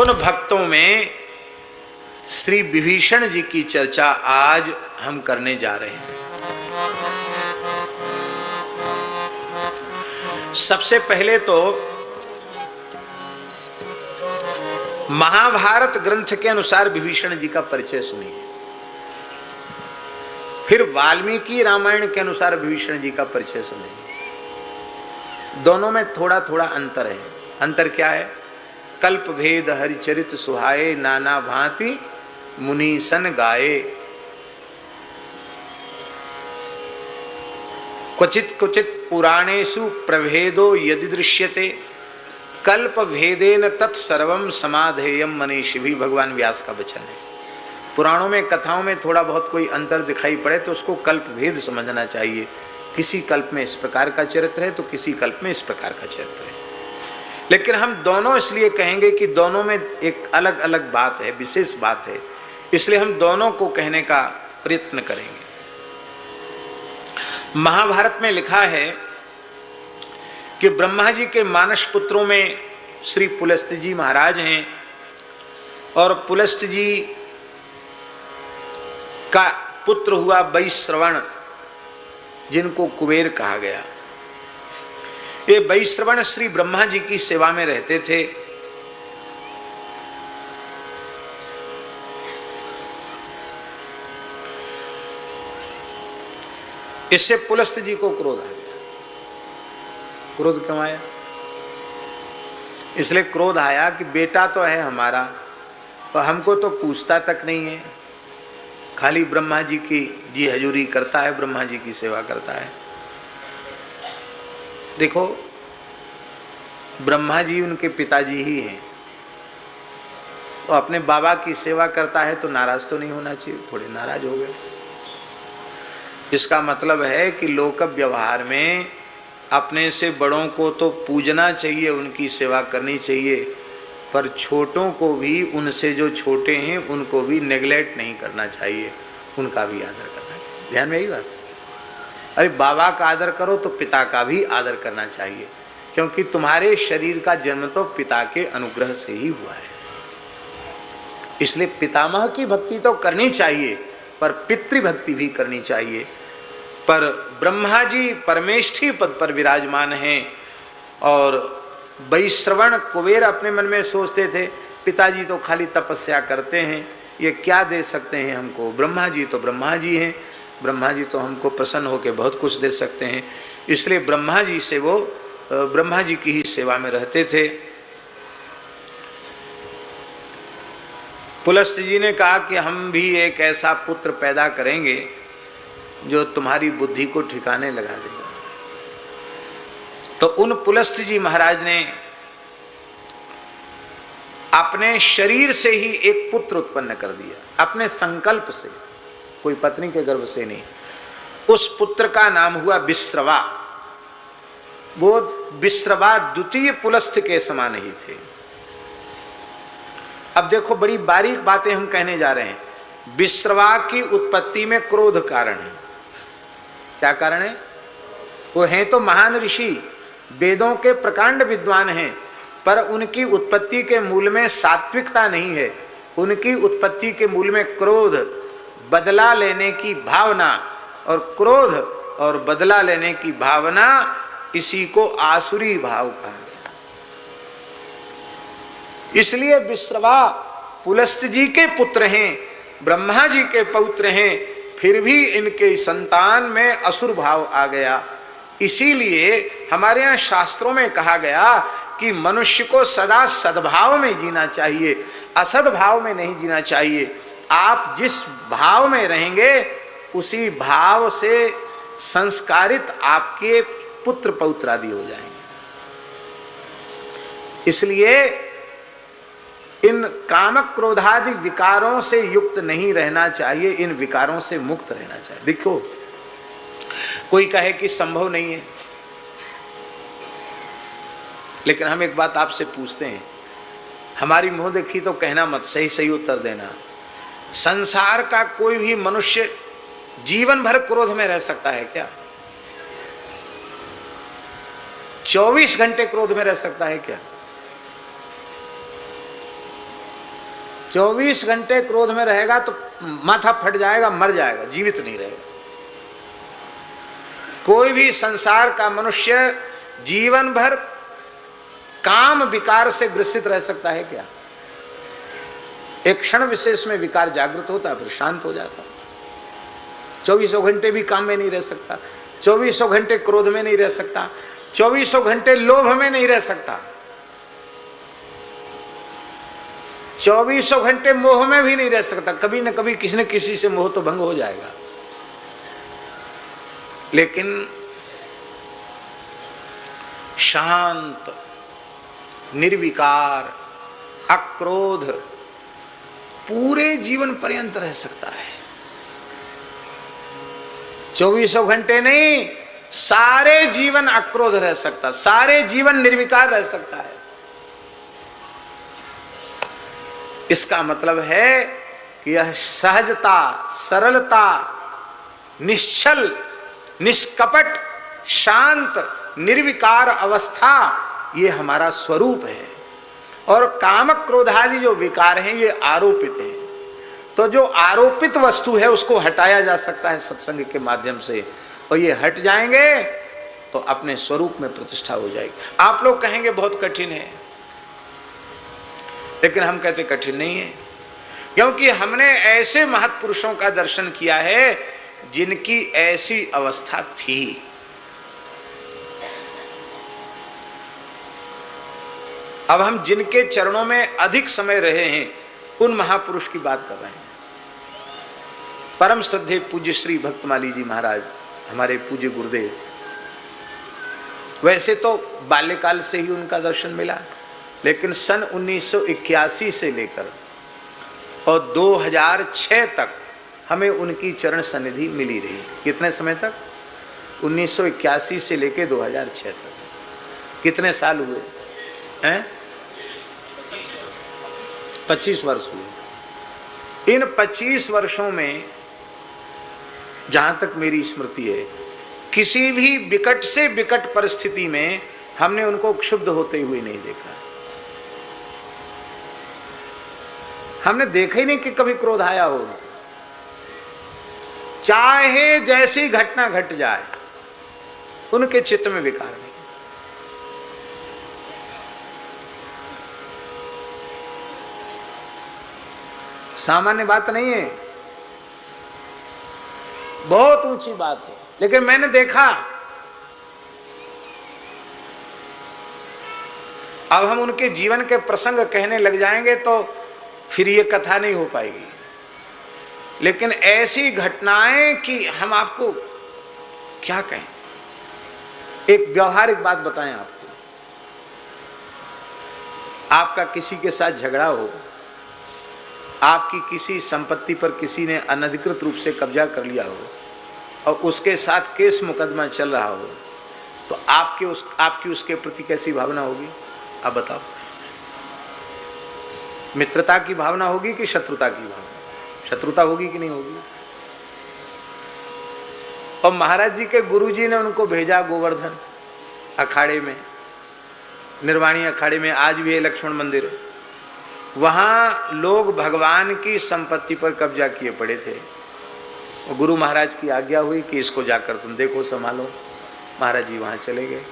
उन भक्तों में श्री विभीषण जी की चर्चा आज हम करने जा रहे हैं। सबसे पहले तो महाभारत ग्रंथ के अनुसार विभीषण जी का परिचय सुनिए, फिर वाल्मीकि रामायण के अनुसार विभीषण जी का परिचय सुनिए। दोनों में थोड़ा थोड़ा अंतर है। अंतर क्या है? कल्प भेद हरिचरित सुहाए, नाना भांति मुनि सन गाए। क्वचित क्वचित पुराणेषु प्रभेदो यदि दृश्यते, कल्प भेदेन तत्सर्वम समाधेयम मनीषी। भी भगवान व्यास का वचन है। पुराणों में कथाओं में थोड़ा बहुत कोई अंतर दिखाई पड़े तो उसको कल्प भेद समझना चाहिए। किसी कल्प में इस प्रकार का चरित्र है तो किसी कल्प में इस प्रकार का चरित्र है। लेकिन हम दोनों इसलिए कहेंगे कि दोनों में एक अलग अलग बात है, विशेष बात है, इसलिए हम दोनों को कहने का प्रयत्न करेंगे। महाभारत में लिखा है कि ब्रह्मा जी के मानस पुत्रों में श्री पुलस्त्य जी महाराज हैं, और पुलस्त्य जी का पुत्र हुआ वैश्रवण, जिनको कुबेर कहा गया। ये वैश्रवण श्री ब्रह्मा जी की सेवा में रहते थे। इससे पुलस्त्य जी को क्रोध आ गया। क्रोध क्यों आया? इसलिए क्रोध आया कि बेटा तो है हमारा और हमको तो पूछता तक नहीं है, खाली ब्रह्मा जी की जी हजूरी करता है, ब्रह्मा जी की सेवा करता है। देखो, ब्रह्मा जी उनके पिताजी ही हैं, तो अपने बाबा की सेवा करता है तो नाराज तो नहीं होना चाहिए। थोड़े नाराज हो गए। इसका मतलब है कि लोक व्यवहार में अपने से बड़ों को तो पूजना चाहिए, उनकी सेवा करनी चाहिए, पर छोटों को भी, उनसे जो छोटे हैं उनको भी नेग्लेक्ट नहीं करना चाहिए, उनका भी आदर करना चाहिए। ध्यान में यही बात है। अरे बाबा का आदर करो तो पिता का भी आदर करना चाहिए, क्योंकि तुम्हारे शरीर का जन्म तो पिता के अनुग्रह से ही हुआ है। इसलिए पितामह की भक्ति तो करनी चाहिए, पर पितृभक्ति भी करनी चाहिए। पर ब्रह्मा जी परमेष्ठी पद पर विराजमान हैं, और वैश्रवण कुबेर अपने मन में सोचते थे पिताजी तो खाली तपस्या करते हैं, ये क्या दे सकते हैं हमको? ब्रह्मा जी तो ब्रह्मा जी हैं, ब्रह्मा जी तो हमको प्रसन्न होकर बहुत कुछ दे सकते हैं। इसलिए ब्रह्मा जी से वो ब्रह्मा जी की ही सेवा में रहते थे। पुलस्त्य जी ने कहा कि हम भी एक ऐसा पुत्र पैदा करेंगे जो तुम्हारी बुद्धि को ठिकाने लगा देगा। तो उन पुलस्त्य जी महाराज ने अपने शरीर से ही एक पुत्र उत्पन्न कर दिया, अपने संकल्प से, कोई पत्नी के गर्भ से नहीं। उस पुत्र का नाम हुआ विश्रवा। वो विश्रवा द्वितीय पुलस्त्य के समान ही थे। अब देखो, बड़ी बारीक बातें हम कहने जा रहे हैं। विश्रवा की उत्पत्ति में क्रोध कारण है। क्या कारण है? वो हैं तो महान ऋषि, वेदों के प्रकांड विद्वान हैं, पर उनकी उत्पत्ति के मूल में सात्विकता नहीं है। उनकी उत्पत्ति के मूल में क्रोध, बदला लेने की भावना, और क्रोध और बदला लेने की भावना, इसी को आसुरी भाव कहा गया। इसलिए विश्रवा पुलस्त्य जी के पुत्र हैं, ब्रह्मा जी के पौत्र हैं, फिर भी इनके संतान में असुर भाव आ गया। इसीलिए हमारे यहाँ शास्त्रों में कहा गया कि मनुष्य को सदा सद्भाव में जीना चाहिए, असद्भाव में नहीं जीना चाहिए। आप जिस भाव में रहेंगे उसी भाव से संस्कारित आपके पुत्र पौत्र आदि हो जाएंगे। इसलिए इन कामक क्रोधादि विकारों से युक्त नहीं रहना चाहिए, इन विकारों से मुक्त रहना चाहिए। देखो, कोई कहे कि संभव नहीं है, लेकिन हम एक बात आपसे पूछते हैं, हमारी मुंह देखी तो कहना मत, सही सही उत्तर देना। संसार का कोई भी मनुष्य जीवन भर क्रोध में रह सकता है क्या? 24 घंटे क्रोध में रह सकता है क्या? 24 घंटे क्रोध में रहेगा तो माथा फट जाएगा, मर जाएगा, जीवित नहीं रहेगा। कोई भी संसार का मनुष्य जीवन भर काम विकार से ग्रसित रह सकता है क्या? एक क्षण विशेष में विकार जागृत होता है, फिर शांत हो जाता है। 24 घंटे भी काम में नहीं रह सकता, 24 घंटे क्रोध में नहीं रह सकता, 24 घंटे लोभ में नहीं रह सकता, 24 घंटे मोह में भी नहीं रह सकता। कभी न कभी किसी न किसी से मोह तो भंग हो जाएगा। लेकिन शांत, निर्विकार, अक्रोध पूरे जीवन पर्यंत रह सकता है। 24 घंटे नहीं, सारे जीवन अक्रोध रह सकता, सारे जीवन निर्विकार रह सकता है। इसका मतलब है कि यह सहजता, सरलता, निश्चल, निष्कपट, शांत, निर्विकार अवस्था ये हमारा स्वरूप है। और काम क्रोधादि जो विकार हैं ये आरोपित हैं। तो जो आरोपित वस्तु है उसको हटाया जा सकता है सत्संग के माध्यम से, और ये हट जाएंगे तो अपने स्वरूप में प्रतिष्ठा हो जाएगी। आप लोग कहेंगे बहुत कठिन है, लेकिन हम कहते कठिन नहीं है, क्योंकि हमने ऐसे महत्पुरुषों का दर्शन किया है जिनकी ऐसी अवस्था थी। अब हम जिनके चरणों में अधिक समय रहे हैं उन महापुरुष की बात कर रहे हैं। परम श्रद्धेय पूज्य श्री भक्तमाली जी महाराज, हमारे पूज्य गुरुदेव, वैसे तो बाल्यकाल से ही उनका दर्शन मिला, लेकिन सन 1981 से लेकर और 2006 तक हमें उनकी चरण सन्निधि मिली रही। कितने समय तक? 1981 से लेकर 2006 तक। कितने साल हुए हैं? 25 वर्ष हुए। इन 25 वर्षों में जहां तक मेरी स्मृति है, किसी भी विकट से विकट परिस्थिति में हमने उनको क्षुब्ध होते हुए नहीं देखा। हमने देखा ही नहीं कि कभी क्रोध आया हो। चाहे जैसी घटना घट जाए, उनके चित्त में विकार नहीं। सामान्य बात नहीं है, बहुत ऊंची बात है, लेकिन मैंने देखा। अब हम उनके जीवन के प्रसंग कहने लग जाएंगे तो फिर ये कथा नहीं हो पाएगी। लेकिन ऐसी घटनाएं कि हम आपको क्या कहें। एक व्यवहारिक बात बताएं आपको। आपका किसी के साथ झगड़ा हो, आपकी किसी संपत्ति पर किसी ने अनधिकृत रूप से कब्जा कर लिया हो और उसके साथ केस मुकदमा चल रहा हो, तो आपकी उसके प्रति कैसी भावना होगी? आप बताओ। मित्रता की भावना होगी कि शत्रुता की भावना? शत्रुता होगी कि नहीं होगी? और महाराज जी के गुरुजी ने उनको भेजा गोवर्धन अखाड़े में, निर्वाणी अखाड़े में, आज भी है लक्ष्मण मंदिर। वहाँ लोग भगवान की संपत्ति पर कब्जा किए पड़े थे। और गुरु महाराज की आज्ञा हुई कि इसको जाकर तुम देखो, संभालो। महाराज जी वहाँ चले गए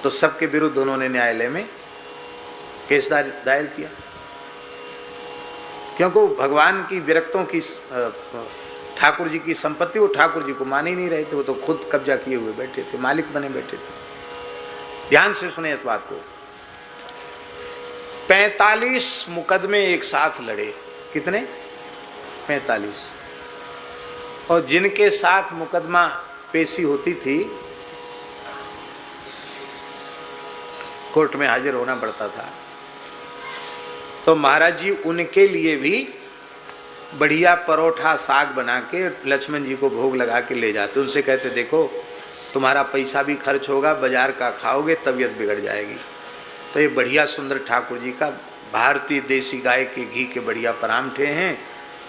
तो सबके विरुद्ध उन्होंने न्यायालय में केस दायर किया, क्योंकि भगवान की विरक्तों की ठाकुर जी की संपत्ति वो ठाकुर जी को मान ही नहीं रहे थे। वो तो खुद कब्जा किए हुए बैठे थे, मालिक बने बैठे थे। ध्यान से सुने इस बात को। 45 मुकदमे एक साथ लड़े। कितने? 45। और जिनके साथ मुकदमा पेशी होती थी, कोर्ट में हाजिर होना पड़ता था, तो महाराज जी उनके लिए भी बढ़िया परोठा साग बना के लक्ष्मण जी को भोग लगा के ले जाते। उनसे कहते, देखो तुम्हारा पैसा भी खर्च होगा, बाजार का खाओगे, तबीयत बिगड़ जाएगी। तो ये बढ़िया सुंदर ठाकुर जी का भारतीय देसी गाय के घी के बढ़िया परांठे हैं,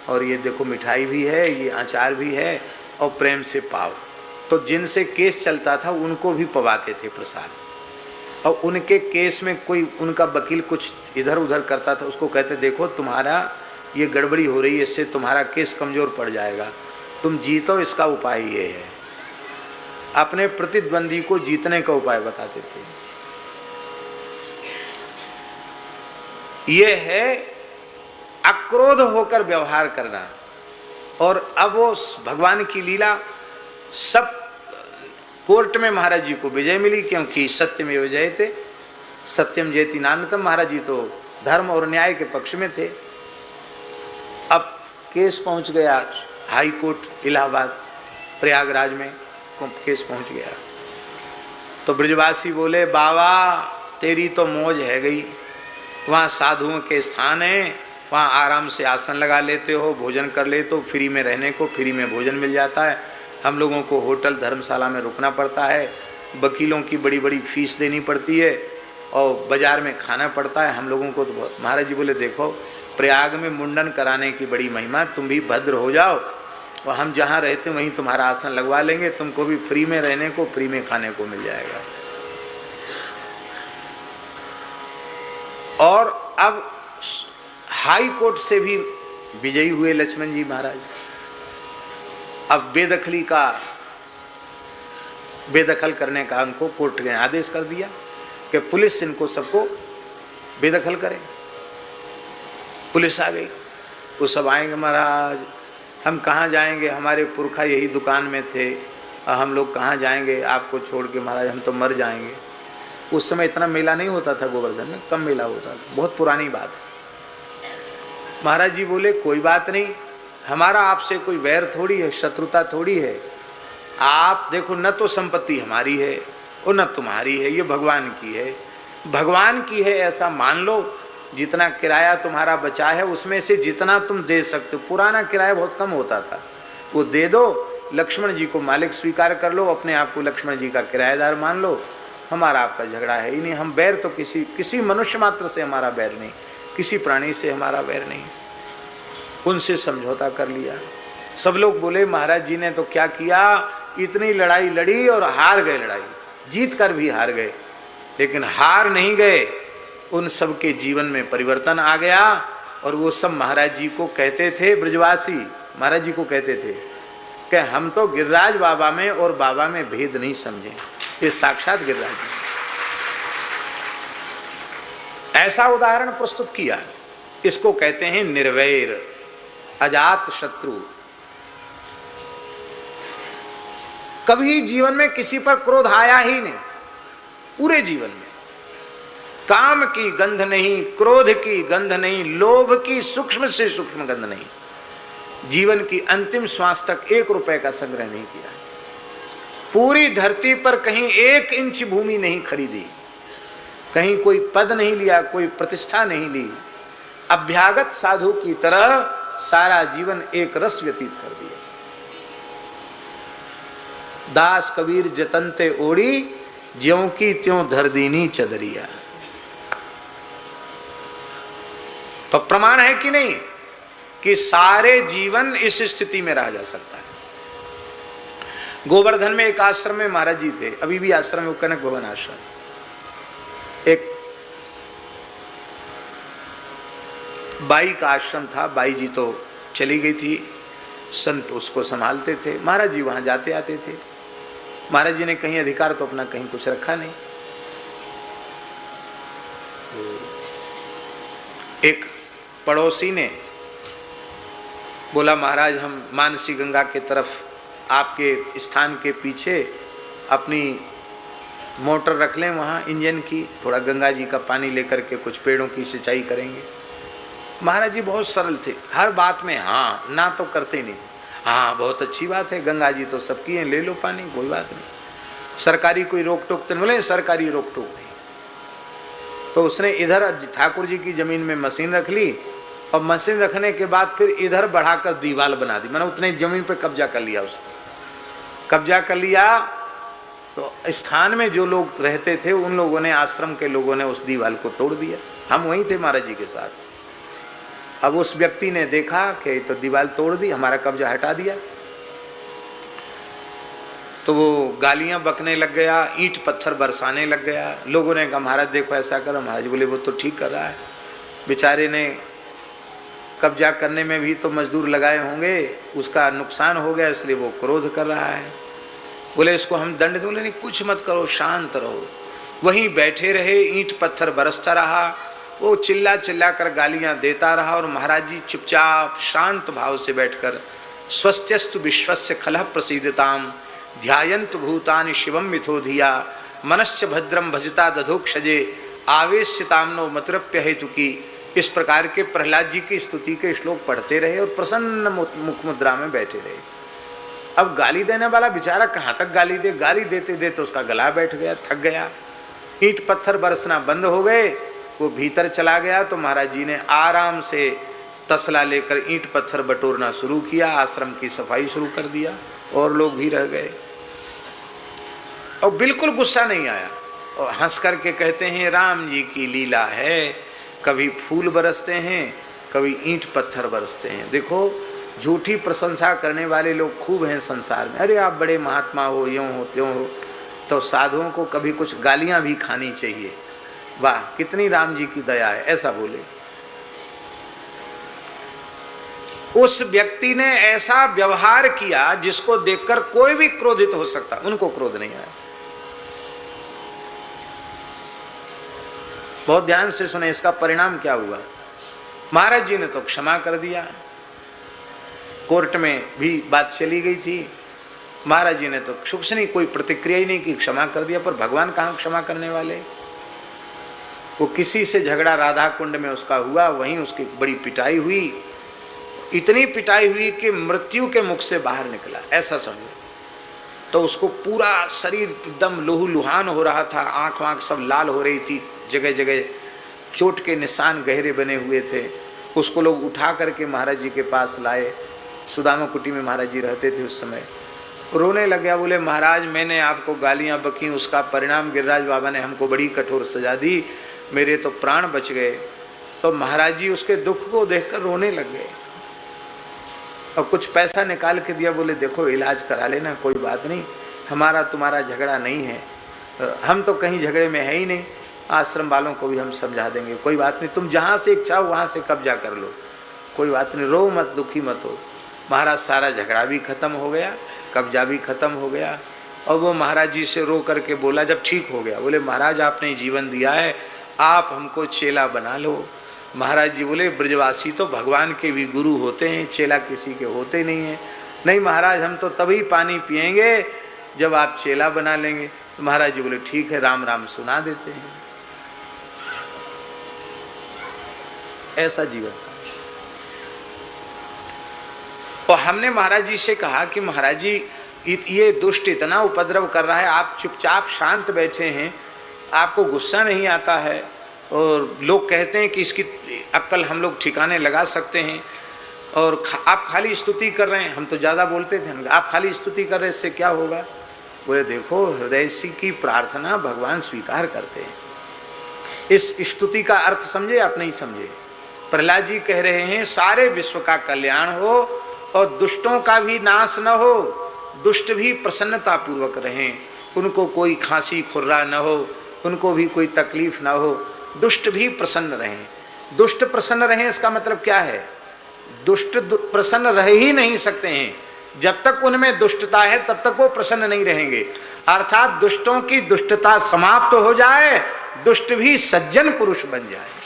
और ये देखो मिठाई भी है, ये अचार भी है, और प्रेम से पाओ। तो जिनसे केस चलता था उनको भी पवाते थे प्रसाद। और उनके केस में कोई उनका वकील कुछ इधर उधर करता था, उसको कहते देखो तुम्हारा ये गड़बड़ी हो रही है, इससे तुम्हारा केस कमज़ोर पड़ जाएगा, तुम जीतो, इसका उपाय ये है। अपने प्रतिद्वंदी को जीतने का उपाय बताते थे। ये है अक्रोध होकर व्यवहार करना। और अब वो भगवान की लीला, सब कोर्ट में महाराज जी को विजय मिली, क्योंकि सत्य में विजय थे, सत्यम जयति नान्यतम। महाराज जी तो धर्म और न्याय के पक्ष में थे। अब केस पहुंच गया हाई कोर्ट इलाहाबाद प्रयागराज में, केस पहुंच गया। तो ब्रजवासी बोले बाबा तेरी तो मौज है गई, वहाँ साधुओं के स्थान है, वहाँ आराम से आसन लगा लेते हो, भोजन कर लेते हो, फ्री में रहने को फ्री में भोजन मिल जाता है। हम लोगों को होटल धर्मशाला में रुकना पड़ता है, वकीलों की बड़ी बड़ी फीस देनी पड़ती है और बाज़ार में खाना पड़ता है हम लोगों को। तो महाराज जी बोले देखो प्रयाग में मुंडन कराने की बड़ी महिमा, तुम भी भद्र हो जाओ और हम जहाँ रहते वहीं तुम्हारा आसन लगवा लेंगे, तुमको भी फ्री में रहने को फ्री में खाने को मिल जाएगा। और अब हाई कोर्ट से भी विजयी हुए लक्ष्मण जी महाराज। अब बेदखल करने का उनको कोर्ट ने आदेश कर दिया कि पुलिस इनको सबको बेदखल करे। पुलिस आ गई, वो सब आएंगे महाराज, हम कहाँ जाएंगे, हमारे पुरखा यही दुकान में थे, हम लोग कहाँ जाएंगे आपको छोड़ के महाराज, हम तो मर जाएंगे। उस समय इतना मेला नहीं होता था गोवर्धन में, कम मेला होता था, बहुत पुरानी बात है। महाराज जी बोले कोई बात नहीं, हमारा आपसे कोई वैर थोड़ी है, शत्रुता थोड़ी है। आप देखो न तो संपत्ति हमारी है और न तुम्हारी है, ये भगवान की है। भगवान की है ऐसा मान लो, जितना किराया तुम्हारा बचा है उसमें से जितना तुम दे सकते हो, पुराना किराया बहुत कम होता था, वो दे दो, लक्ष्मण जी को मालिक स्वीकार कर लो, अपने आप को लक्ष्मण जी का किराएदार मान लो, हमारा आपका झगड़ा है ही नहीं। हम बैर तो किसी मनुष्य मात्र से हमारा बैर नहीं, किसी प्राणी से हमारा बैर नहीं। उनसे समझौता कर लिया। सब लोग बोले महाराज जी ने तो क्या किया, इतनी लड़ाई लड़ी और हार गए, लड़ाई जीत कर भी हार गए। लेकिन हार नहीं गए, उन सब के जीवन में परिवर्तन आ गया। और वो सब महाराज जी को कहते थे, ब्रजवासी महाराज जी को कहते थे कि हम तो गिरिराज बाबा में और बाबा में भेद नहीं समझे, ये साक्षात गिरिराज जी। ऐसा उदाहरण प्रस्तुत किया। इसको कहते हैं निर्वैर, अजात शत्रु। कभी जीवन में किसी पर क्रोध आया ही नहीं, पूरे जीवन में। काम की गंध नहीं, क्रोध की गंध नहीं, लोभ की सूक्ष्म से सूक्ष्म गंध नहीं। जीवन की अंतिम श्वास तक 1 रुपए का संग्रह नहीं किया। पूरी धरती पर कहीं 1 इंच भूमि नहीं खरीदी, कहीं कोई पद नहीं लिया, कोई प्रतिष्ठा नहीं ली। अभ्यागत साधु की तरह सारा जीवन एक रस व्यतीत कर दिया। दास कबीर जतनते ओड़ी, ज्यों की त्यों धर दीनी चदरिया। तो प्रमाण है कि नहीं कि सारे जीवन इस स्थिति में रहा जा सकता है। गोवर्धन में एक आश्रम में महाराज जी थे, अभी भी आश्रम में, कनक भवन आश्रम। एक बाई का आश्रम था, बाई जी तो चली गई थी, संत उसको संभालते थे, महाराज जी वहां जाते आते थे। महाराज जी ने कहीं अधिकार तो अपना कहीं कुछ रखा नहीं। एक पड़ोसी ने बोला महाराज हम मानसी गंगा के तरफ आपके स्थान के पीछे अपनी मोटर रख लें, वहाँ इंजन की, थोड़ा गंगा जी का पानी लेकर के कुछ पेड़ों की सिंचाई करेंगे। महाराज जी बहुत सरल थे, हर बात में हाँ ना तो करते नहीं थे। हाँ बहुत अच्छी बात है, गंगा जी तो सबकी है, ले लो पानी, कोई बात नहीं। सरकारी कोई रोक टोक तो नहीं, बोले सरकारी रोक टोक नहीं। तो उसने इधर ठाकुर जी की जमीन में मशीन रख ली और मशीन रखने के बाद फिर इधर बढ़ाकर दीवार बना दी, मैंने उतने जमीन पे कब्जा कर लिया। उसने कब्जा कर लिया तो स्थान में जो लोग रहते थे उन लोगों ने, आश्रम के लोगों ने उस दीवार को तोड़ दिया। हम वहीं थे महाराज जी के साथ। अब उस व्यक्ति ने देखा कि तो दीवार तोड़ दी, हमारा कब्जा हटा दिया। तो वो गालियां बकने लग गया, ईंट पत्थर बरसाने लग गया। लोगों ने कहा महाराज देखो ऐसा करो। महाराज बोले वो तो ठीक कर रहा है, बेचारे ने कब्जा करने में भी तो मजदूर लगाए होंगे, उसका नुकसान हो गया इसलिए वो क्रोध कर रहा है। बोले इसको हम दंड। बोले नहीं कुछ मत करो, शांत रहो। वहीं बैठे रहे, ईंट पत्थर बरसता रहा, वो चिल्ला चिल्ला कर गालियां देता रहा और महाराज जी चुपचाप शांत भाव से बैठकर स्वस्त्यस्तु विश्वस्य खलः प्रसीदताम ध्यायंत भूतानि शिवम मिथो धिया मनश्च भद्रम भजता दधोक्षजे आवेश्यतामनो मतृप्य हेतु की, इस प्रकार के प्रहलाद जी की स्तुति के श्लोक पढ़ते रहे और प्रसन्न मुख मुद्रा में बैठे रहे। अब गाली देने वाला बेचारा कहाँ तक गाली दे, गाली देते देते उसका गला बैठ गया, थक गया, ईंट पत्थर बरसना बंद हो गए, वो भीतर चला गया। तो महाराज जी ने आराम से तसला लेकर ईंट पत्थर बटोरना शुरू किया, आश्रम की सफाई शुरू कर दिया और लोग भी रह गए और बिल्कुल गुस्सा नहीं आया और हंस करके कहते हैं राम जी की लीला है, कभी फूल बरसते हैं, कभी ईंट पत्थर बरसते हैं। देखो झूठी प्रशंसा करने वाले लोग खूब हैं संसार में, अरे आप बड़े महात्मा हो, यूँ हो त्यों हो, तो साधुओं को कभी कुछ गालियां भी खानी चाहिए। वाह कितनी राम जी की दया है, ऐसा बोले। उस व्यक्ति ने ऐसा व्यवहार किया जिसको देखकर कोई भी क्रोधित हो सकता, उनको क्रोध नहीं आया। बहुत ध्यान से सुने, इसका परिणाम क्या हुआ। महाराज जी ने तो क्षमा कर दिया, कोर्ट में भी बात चली गई थी, महाराज जी ने तो कुछ नहीं, कोई प्रतिक्रिया ही नहीं की, क्षमा कर दिया। पर भगवान कहाँ क्षमा करने वाले। वो किसी से झगड़ा राधा कुंड में उसका हुआ, वहीं उसकी बड़ी पिटाई हुई, इतनी पिटाई हुई कि मृत्यु के मुख से बाहर निकला, ऐसा समझो। तो उसको पूरा शरीर एकदम लहूलुहान हो रहा था, आँख वाँख सब लाल हो रही थी, जगह जगह चोट के निशान गहरे बने हुए थे। उसको लोग उठा करके महाराज जी के पास लाए, सुदामा कुटी में महाराज जी रहते थे उस समय। रोने लग गया, बोले महाराज मैंने आपको गालियाँ बकी, उसका परिणाम गिरिराज बाबा ने हमको बड़ी कठोर सजा दी, मेरे तो प्राण बच गए। तो महाराज जी उसके दुख को देखकर रोने लग गए और कुछ पैसा निकाल के दिया, बोले देखो इलाज करा लेना, कोई बात नहीं, हमारा तुम्हारा झगड़ा नहीं है, हम तो कहीं झगड़े में है ही नहीं, आश्रम वालों को भी हम समझा देंगे, कोई बात नहीं, तुम जहाँ से इच्छा हो वहाँ से कब्जा कर लो, कोई बात नहीं, रो मत, दुखी मत हो। महाराज सारा झगड़ा भी खत्म हो गया, कब्जा भी खत्म हो गया। और वो महाराज जी से रो करके बोला जब ठीक हो गया, बोले महाराज आपने जीवन दिया है, आप हमको चेला बना लो। महाराज जी बोले ब्रजवासी तो भगवान के भी गुरु होते हैं, चेला किसी के होते नहीं हैं। नहीं महाराज हम तो तभी पानी पिएंगे जब आप चेला बना लेंगे। तो महाराज जी बोले ठीक है, राम राम सुना देते हैं। ऐसा जीवन था। और हमने महाराज जी से कहा कि महाराज जी ये दुष्ट इतना उपद्रव कर रहा है, आप चुपचाप शांत बैठे हैं, आपको गुस्सा नहीं आता है, और लोग कहते हैं कि इसकी अक्ल हम लोग ठिकाने लगा सकते हैं, और आप खाली स्तुति कर रहे हैं। हम तो ज़्यादा बोलते थे, आप खाली स्तुति कर रहे हैं, इससे क्या होगा। बोले देखो हृदय की प्रार्थना भगवान स्वीकार करते हैं। इस स्तुति का अर्थ समझे आप नहीं समझे। प्रहलाद जी कह रहे हैं सारे विश्व का कल्याण हो और दुष्टों का भी नाश न हो, दुष्ट भी प्रसन्नता पूर्वक रहें, उनको कोई खांसी खुर्रा न हो, उनको भी कोई तकलीफ ना हो, दुष्ट भी प्रसन्न रहें। दुष्ट प्रसन्न रहें इसका मतलब क्या है, दुष्ट प्रसन्न रह ही नहीं सकते हैं, जब तक उनमें दुष्टता है तब तक वो प्रसन्न नहीं रहेंगे। अर्थात दुष्टों की दुष्टता समाप्त हो जाए, दुष्ट भी सज्जन पुरुष बन जाए।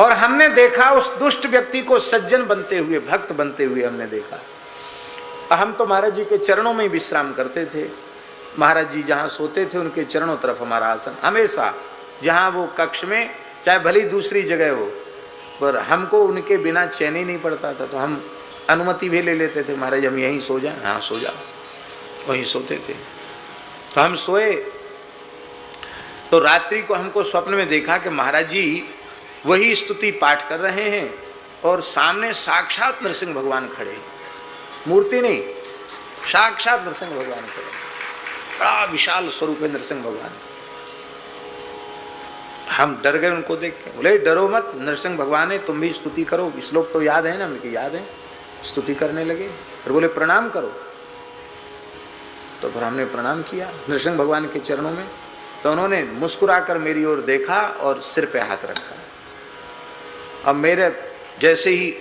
और हमने देखा उस दुष्ट व्यक्ति को सज्जन बनते हुए, भक्त बनते हुए हमने देखा। हम तो महाराज जी के चरणों में विश्राम करते थे, महाराज जी जहाँ सोते थे उनके चरणों तरफ हमारा आसन हमेशा, जहाँ वो कक्ष में चाहे भली दूसरी जगह हो, पर हमको उनके बिना चैन ही नहीं पड़ता था। तो हम अनुमति भी ले लेते थे, महाराज हम यहीं सो जाएं। हाँ सो जाओ, वहीं सोते थे। तो हम सोए तो रात्रि को हमको स्वप्न में देखा कि महाराज जी वही स्तुति पाठ कर रहे हैं और सामने साक्षात नरसिंह भगवान खड़े, मूर्ति नहीं, साक्षात नरसिंह भगवान खड़े, बड़ा विशाल स्वरूप है नरसिंह भगवान। हम डर गए उनको देख के, बोले डरो मत, नरसिंह भगवान है, तुम भी स्तुति करो। श्लोक तो याद है ना, मुझे याद है। स्तुति करने लगे, फिर बोले प्रणाम करो। तो फिर हमने प्रणाम किया नृसिंह भगवान के चरणों में। तो उन्होंने मुस्कुराकर मेरी ओर देखा और सिर पे हाथ रखा। अब मेरे जैसे ही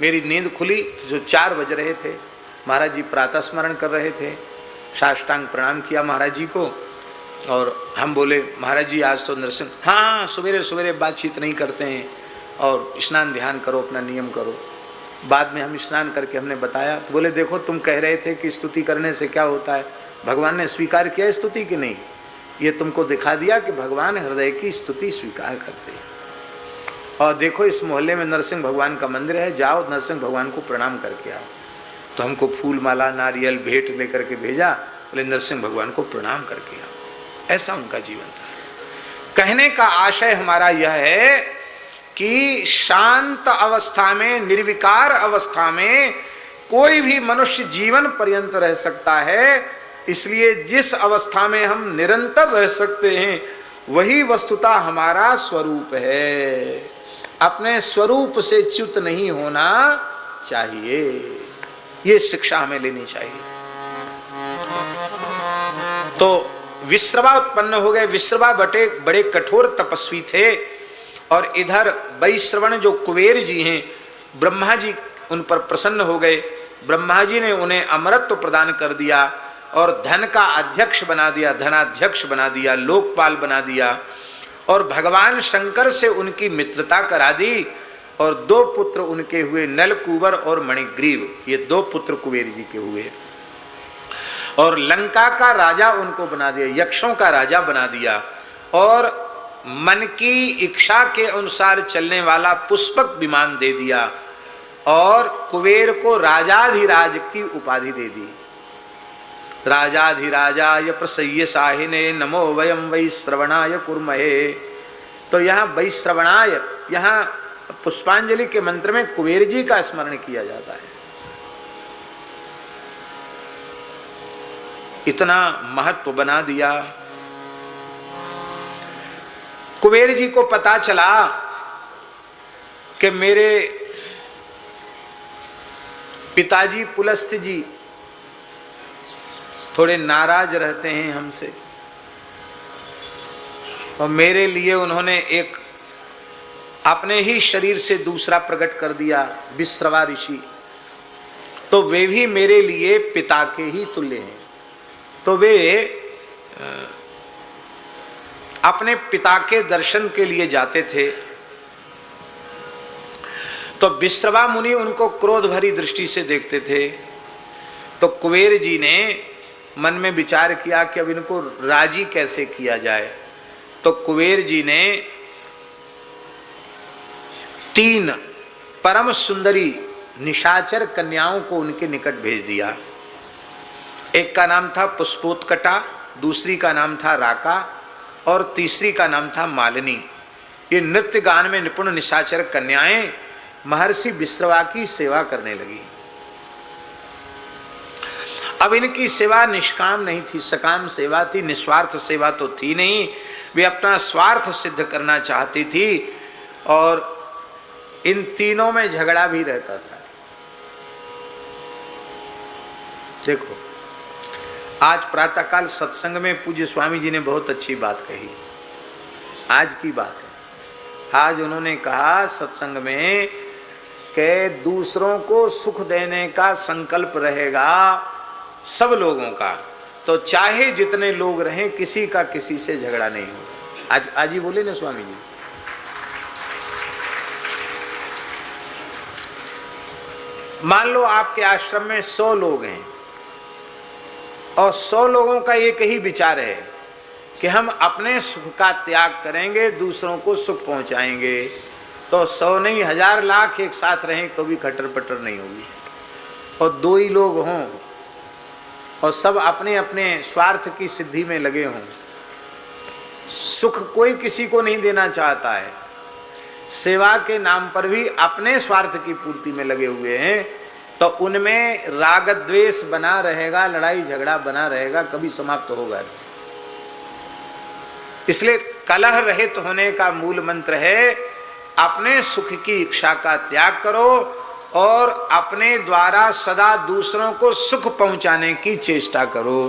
मेरी नींद खुली, जो 4 बज रहे थे, महाराज जी प्रातः स्मरण कर रहे थे, साष्टांग प्रणाम किया महाराज जी को। और हम बोले महाराज जी आज तो नृसिंह, हाँ सवेरे सवेरे बातचीत नहीं करते हैं और स्नान ध्यान करो, अपना नियम करो। बाद में हम स्नान करके हमने बताया, तो बोले देखो तुम कह रहे थे कि स्तुति करने से क्या होता है, भगवान ने स्वीकार किया स्तुति कि नहीं, ये तुमको दिखा दिया कि भगवान हृदय की स्तुति स्वीकार करते हैं। और देखो इस मोहल्ले में नरसिंह भगवान का मंदिर है, जाओ नरसिंह भगवान को प्रणाम करके आओ। तो हमको फूल माला नारियल भेंट लेकर के भेजा, बोले नरसिंह भगवान को प्रणाम करके आओ। ऐसा उनका जीवन था। कहने का आशय हमारा यह है कि शांत अवस्था में, निर्विकार अवस्था में कोई भी मनुष्य जीवन पर्यंत रह सकता है। इसलिए जिस अवस्था में हम निरंतर रह सकते हैं वही वस्तुतः हमारा स्वरूप है। अपने स्वरूप से च्युत नहीं होना चाहिए, ये शिक्षा हमें लेनी चाहिए। तो विश्रवा उत्पन्न हो गए। विश्रवा बड़े कठोर तपस्वी थे। और इधर वैश्रवण जो कुबेर जी हैं, ब्रह्मा जी उन पर प्रसन्न हो गए। ब्रह्मा जी ने उन्हें अमरत्व प्रदान कर दिया और धन का अध्यक्ष बना दिया, धनाध्यक्ष बना दिया, लोकपाल बना दिया। और भगवान शंकर से उनकी मित्रता करा दी। और 2 पुत्र उनके हुए, नलकूबर और मणिग्रीव, ये 2 पुत्र कुबेर जी के हुए। और लंका का राजा उनको बना दिया, यक्षों का राजा बना दिया। और मन की इच्छा के अनुसार चलने वाला पुष्पक विमान दे दिया। और कुबेर को राजाधिराज की उपाधि दे दी। राजाधिराजाय प्रसह्य साहिने नमो वयम वैश्रवणाय कुर्महे। तो यहाँ वैश्रवणाय, यहाँ पुष्पांजलि के मंत्र में कुबेर जी का स्मरण किया जाता है। इतना महत्व बना दिया। कुबेर जी को पता चला कि मेरे पिताजी पुलस्त्य जी थोड़े नाराज रहते हैं हमसे, और मेरे लिए उन्होंने एक अपने ही शरीर से दूसरा प्रकट कर दिया, विश्रवा ऋषि। तो वे भी मेरे लिए पिता के ही तुल्य हैं। तो वे अपने पिता के दर्शन के लिए जाते थे। तो विश्रवा मुनि उनको क्रोध भरी दृष्टि से देखते थे। तो कुबेर जी ने मन में विचार किया कि अब इनको राजी कैसे किया जाए। तो कुबेर जी ने 3 परम सुंदरी निशाचर कन्याओं को उनके निकट भेज दिया। एक का नाम था पुष्पोत्कटा, दूसरी का नाम था राका और तीसरी का नाम था मालिनी। ये नृत्य गान में निपुण निशाचर कन्याएं महर्षि विश्रवा की सेवा करने लगी। अब इनकी सेवा निष्काम नहीं थी, सकाम सेवा थी, निस्वार्थ सेवा तो थी नहीं। वे अपना स्वार्थ सिद्ध करना चाहती थी। और इन तीनों में झगड़ा भी रहता था। देखो आज प्रातःकाल सत्संग में पूज्य स्वामी जी ने बहुत अच्छी बात कही। आज की बात है। आज उन्होंने कहा सत्संग में कि दूसरों को सुख देने का संकल्प रहेगा सब लोगों का, तो चाहे जितने लोग रहें किसी का किसी से झगड़ा नहीं होगा। आज ही बोले ना स्वामी जी। मान लो आपके आश्रम में 100 लोग हैं और 100 लोगों का एक ही विचार है कि हम अपने सुख का त्याग करेंगे, दूसरों को सुख पहुंचाएंगे। तो 100 नहीं 1000 लाख एक साथ रहें तो भी खटर पटर नहीं होगी। और 2 ही लोग हों और सब अपने अपने स्वार्थ की सिद्धि में लगे हों, सुख कोई किसी को नहीं देना चाहता है, सेवा के नाम पर भी अपने स्वार्थ की पूर्ति में लगे हुए हैं, तो उनमें राग द्वेष बना रहेगा, लड़ाई झगड़ा बना रहेगा, कभी समाप्त होगा नहीं। इसलिए कलह रहित होने का मूल मंत्र है अपने सुख की इच्छा का त्याग करो और अपने द्वारा सदा दूसरों को सुख पहुंचाने की चेष्टा करो।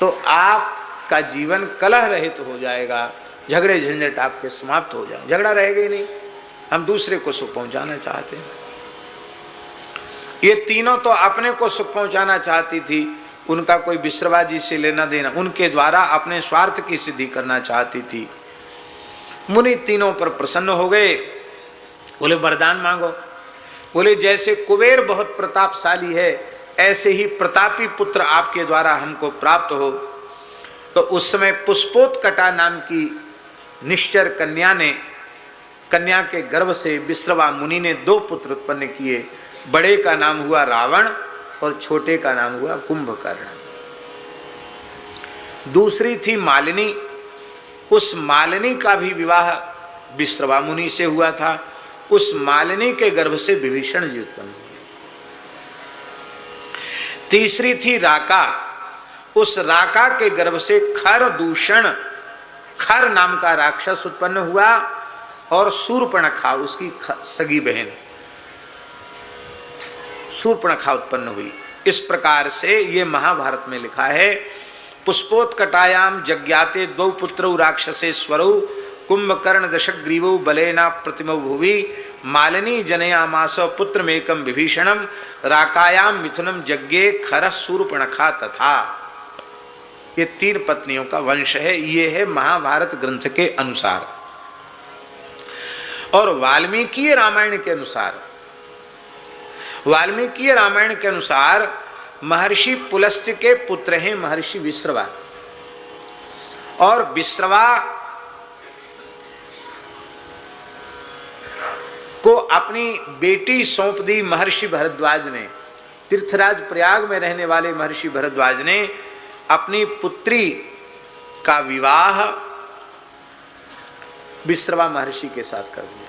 तो आपका जीवन कलह रहित हो जाएगा, झगड़े झंझट आपके समाप्त हो जाए, झगड़ा रहेगा ही नहीं। हम दूसरे को सुख पहुंचाना चाहते हैं। ये तीनों तो अपने को सुख पहुंचाना चाहती थी, उनका कोई बिश्रवा जी से लेना देना, उनके द्वारा अपने स्वार्थ की सिद्धि करना चाहती थी। मुनि तीनों पर प्रसन्न हो गए, बोले वरदान मांगो। बोले जैसे कुबेर बहुत प्रतापशाली है, ऐसे ही प्रतापी पुत्र आपके द्वारा हमको प्राप्त हो। तो उस समय पुष्पोत्कटा नाम की निश्चर कन्या के गर्भ से विश्रवा मुनि ने 2 पुत्र उत्पन्न किए। बड़े का नाम हुआ रावण और छोटे का नाम हुआ कुंभकर्ण। दूसरी थी मालिनी, उस मालिनी का भी विवाह विश्रवा मुनि से हुआ था। उस मालिनी के गर्भ से विभीषण जी उत्पन्न हुए। तीसरी थी राका, उस राका के गर्भ से खरदूषण, खर नाम का राक्षस उत्पन्न हुआ और शूर्पणखा उसकी सगी बहन शूर्पणखा उत्पन्न हुई। इस प्रकार से ये महाभारत में लिखा है, पुष्पोत्कटायाम जज्ञाते 2 पुत्रौ राक्षसेश्वरौ कुंभकर्ण दशग्रीवौ बलेना प्रतिमौ भुवि मालिनी जनयामास पुत्रमेकं विभीषणम राकायाम मिथुनम यज्ञे खर शूर्पणखा तथा। ये 3 पत्नियों का वंश है। ये है महाभारत ग्रंथ के अनुसार। और वाल्मीकि रामायण के अनुसार महर्षि पुलस्त्य के पुत्र हैं महर्षि विश्रवा। और विश्रवा को अपनी बेटी सौंप दी महर्षि भरद्वाज ने। तीर्थराज प्रयाग में रहने वाले महर्षि भरद्वाज ने अपनी पुत्री का विवाह विश्रवा महर्षि के साथ कर दिया।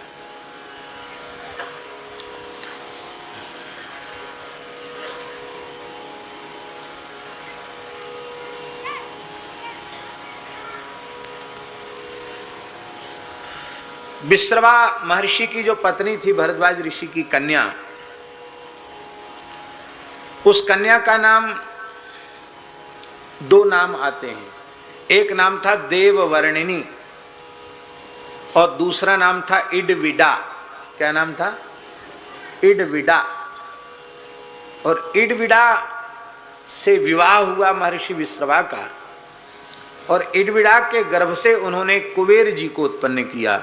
विश्रवा महर्षि की जो पत्नी थी भरद्वाज ऋषि की कन्या, उस कन्या का नाम 2 नाम आते हैं। एक नाम था देववर्णिनी और दूसरा नाम था इडविडा। क्या नाम था? इडविडा। और इडविडा से विवाह हुआ महर्षि विश्रवा का और इडविडा के गर्भ से उन्होंने कुबेर जी को उत्पन्न किया।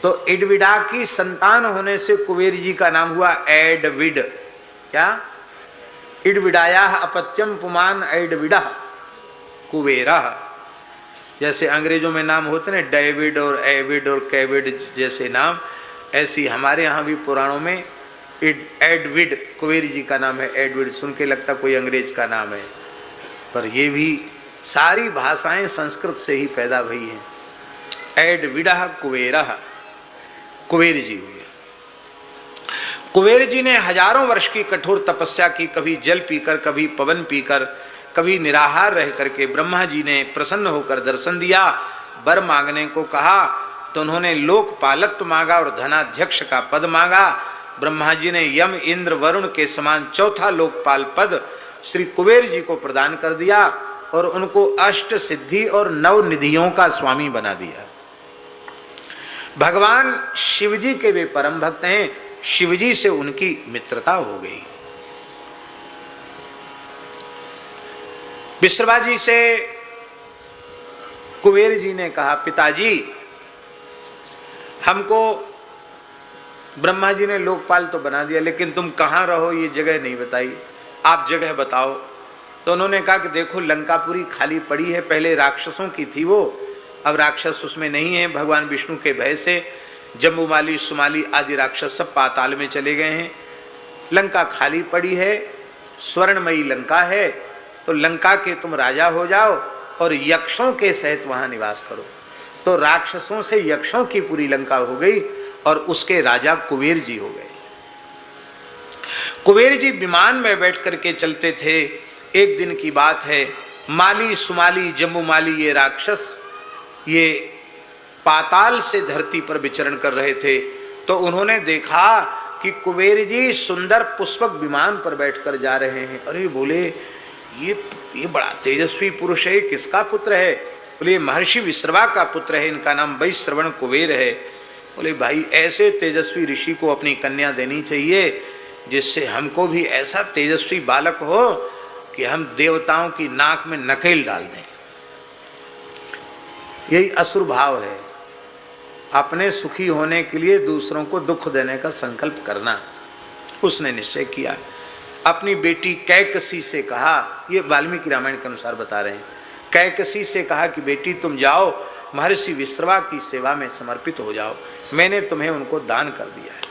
तो इडविडा की संतान होने से कुबेर जी का नाम हुआ एडविड। क्या? इडविडाया अपत्यम पुमान एडविडा कुबेरा। जैसे अंग्रेजों में नाम होते हैं डेविड और एविड और कैविड जैसे नाम, ऐसी हमारे यहाँ भी पुराणों में एडविड, कुबेर जी का नाम है एडविड। सुन के लगता कोई अंग्रेज का नाम है, पर ये भी सारी भाषाएं संस्कृत से ही पैदा हुई हैं। एडविडा कुबेरा, कुबेर जी हुए। कुबेर जी ने हजारों वर्ष की कठोर तपस्या की, कभी जल पीकर, कभी पवन पीकर, कभी निराहार रह करके। ब्रह्मा जी ने प्रसन्न होकर दर्शन दिया, वर मांगने को कहा तो उन्होंने लोकपालत्व मांगा और धनाध्यक्ष का पद मांगा। ब्रह्मा जी ने यम, इंद्र, वरुण के समान 4था लोकपाल पद श्री कुबेर जी को प्रदान कर दिया और उनको अष्ट सिद्धि और 9 निधियों का स्वामी बना दिया। भगवान शिवजी के वे परम भक्त हैं, शिवजी से उनकी मित्रता हो गई। विश्रवा जी से कुबेर जी ने कहा, पिताजी हमको ब्रह्मा जी ने लोकपाल तो बना दिया, लेकिन तुम कहाँ रहो ये जगह नहीं बताई, आप जगह बताओ। तो उन्होंने कहा कि देखो लंकापुरी खाली पड़ी है, पहले राक्षसों की थी वो, अब राक्षस उसमें नहीं है। भगवान विष्णु के भय से जम्बूमाली, सुमाली आदि राक्षस सब पाताल में चले गए हैं। लंका खाली पड़ी है, स्वर्णमयी लंका है, तो लंका के तुम राजा हो जाओ और यक्षों के सहित वहां निवास करो। तो राक्षसों से यक्षों की पूरी लंका हो गई और उसके राजा कुबेर जी हो गए। कुबेर जी विमान में बैठ करके चलते थे। एक दिन की बात है, माली, सुमाली, जम्बूमाली ये राक्षस ये पाताल से धरती पर विचरण कर रहे थे। तो उन्होंने देखा कि कुबेर जी सुंदर पुष्पक विमान पर बैठकर जा रहे हैं। अरे बोले ये बड़ा तेजस्वी पुरुष है, किसका पुत्र है? बोले महर्षि विश्रवा का पुत्र है, इनका नाम वैश्रवण कुबेर है। बोले भाई ऐसे तेजस्वी ऋषि को अपनी कन्या देनी चाहिए जिससे हमको भी ऐसा तेजस्वी बालक हो कि हम देवताओं की नाक में नकेल डाल दें। यही असुर भाव है, अपने सुखी होने के लिए दूसरों को दुख देने का संकल्प करना। उसने निश्चय किया, अपनी बेटी कैकसी से कहा, ये वाल्मीकि रामायण के अनुसार बता रहे हैं, कैकसी से कहा कि बेटी तुम जाओ महर्षि विश्रवा की सेवा में समर्पित हो जाओ, मैंने तुम्हें उनको दान कर दिया है।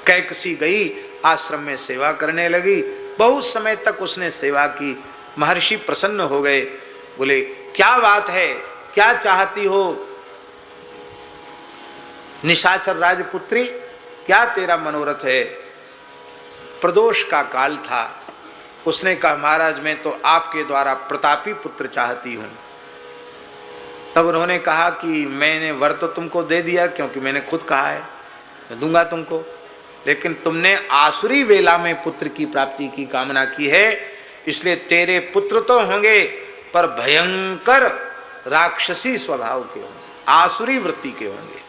कैकसी गई, आश्रम में सेवा करने लगी, बहुत समय तक उसने सेवा की। महर्षि प्रसन्न हो गए, बोले क्या बात है, क्या चाहती हो निशाचर राजपुत्री, क्या तेरा मनोरथ है? प्रदोष का काल था, उसने कहा महाराज मैं तो आपके द्वारा प्रतापी पुत्र चाहती हूँ। तब उन्होंने कहा कि मैंने वर तो तुमको दे दिया क्योंकि मैंने खुद कहा है मैं दूंगा तुमको, लेकिन तुमने आसुरी वेला में पुत्र की प्राप्ति की कामना की है, इसलिए तेरे पुत्र तो होंगे पर भयंकर राक्षसी स्वभाव के होंगे, आसुरी वृत्ति के होंगे।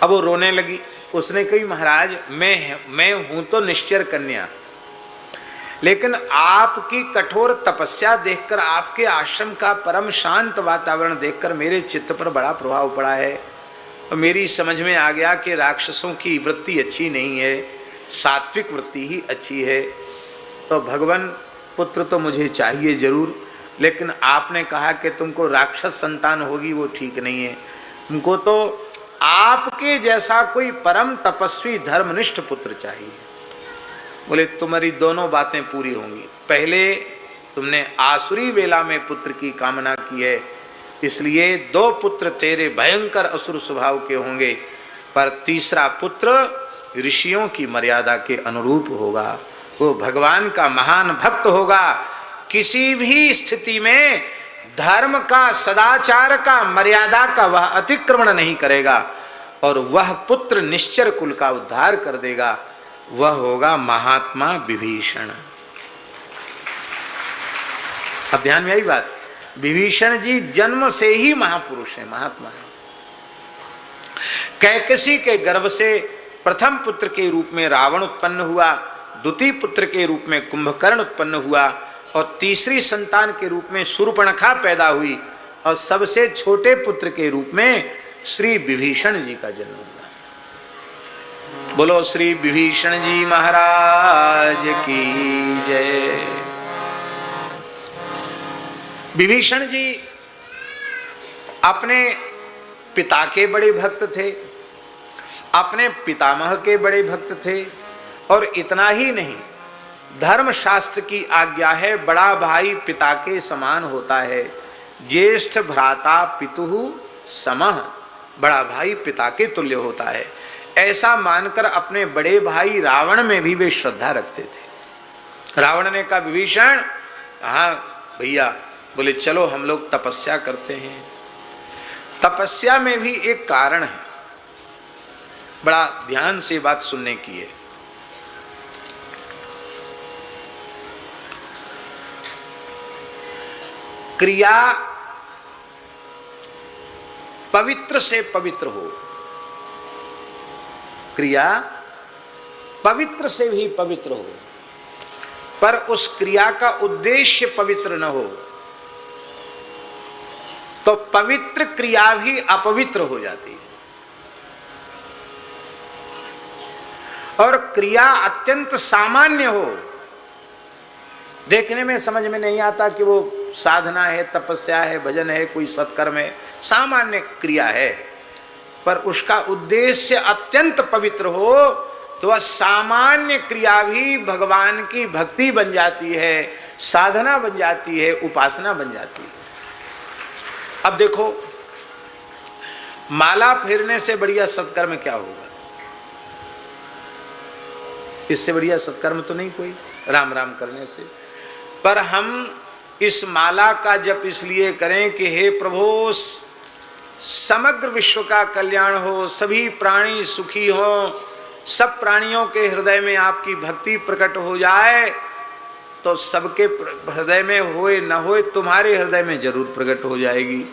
अब वो रोने लगी। उसने कही महाराज मैं हूं तो निश्चर कन्या, लेकिन आपकी कठोर तपस्या देखकर, आपके आश्रम का परम शांत वातावरण देखकर मेरे चित्त पर बड़ा प्रभाव पड़ा है और मेरी समझ में आ गया कि राक्षसों की वृत्ति अच्छी नहीं है, सात्विक वृत्ति ही अच्छी है। तो भगवान पुत्र तो मुझे चाहिए जरूर, लेकिन आपने कहा कि तुमको राक्षस संतान होगी, वो ठीक नहीं है। तुमको तो आपके जैसा कोई परम तपस्वी धर्मनिष्ठ पुत्र चाहिए। बोले तुम्हारी दोनों बातें पूरी होंगी। पहले तुमने आसुरी वेला में पुत्र की कामना की है, इसलिए 2 पुत्र तेरे भयंकर असुर स्वभाव के होंगे, पर तीसरा पुत्र ऋषियों की मर्यादा के अनुरूप होगा, वो भगवान का महान भक्त होगा, किसी भी स्थिति में धर्म का, सदाचार का, मर्यादा का वह अतिक्रमण नहीं करेगा और वह पुत्र निश्चर कुल का उद्धार कर देगा। वह होगा महात्मा विभीषण। अब ध्यान में आई बात, विभीषण जी जन्म से ही महापुरुष है, महात्मा है। कैकसी के गर्भ से प्रथम पुत्र के रूप में रावण उत्पन्न हुआ, द्वितीय पुत्र के रूप में कुंभकर्ण उत्पन्न हुआ और तीसरी संतान के रूप में शूर्पणखा पैदा हुई और सबसे छोटे पुत्र के रूप में श्री विभीषण जी का जन्म हुआ। बोलो श्री विभीषण जी महाराज की जय। विभीषण जी अपने पिता के बड़े भक्त थे, अपने पितामह के बड़े भक्त थे, और इतना ही नहीं, धर्मशास्त्र की आज्ञा है बड़ा भाई पिता के समान होता है, ज्येष्ठ भ्राता पितुः समः, बड़ा भाई पिता के तुल्य होता है। ऐसा मानकर अपने बड़े भाई रावण में भी वे श्रद्धा रखते थे। रावण ने कहा विभीषण, हाँ भैया, बोले चलो हम लोग तपस्या करते हैं। तपस्या में भी एक कारण है, बड़ा ध्यान से बात सुनने की है। क्रिया पवित्र से पवित्र हो, क्रिया पवित्र से भी पवित्र हो, पर उस क्रिया का उद्देश्य पवित्र न हो तो पवित्र क्रिया भी अपवित्र हो जाती है। और क्रिया अत्यंत सामान्य हो, देखने में समझ में नहीं आता कि वो साधना है, तपस्या है, भजन है, कोई सत्कर्म है, सामान्य क्रिया है, पर उसका उद्देश्य अत्यंत पवित्र हो तो वह सामान्य क्रिया भी भगवान की भक्ति बन जाती है, साधना बन जाती है, उपासना बन जाती है। अब देखो, माला फेरने से बढ़िया सत्कर्म क्या होगा? इससे बढ़िया सत्कर्म तो नहीं कोई, राम राम करने से। पर हम इस माला का जप इसलिए करें कि हे प्रभु, समग्र विश्व का कल्याण हो, सभी प्राणी सुखी हो, सब प्राणियों के हृदय में आपकी भक्ति प्रकट हो जाए तो सबके हृदय में होए न होए तुम्हारे हृदय में जरूर प्रकट हो जाएगी।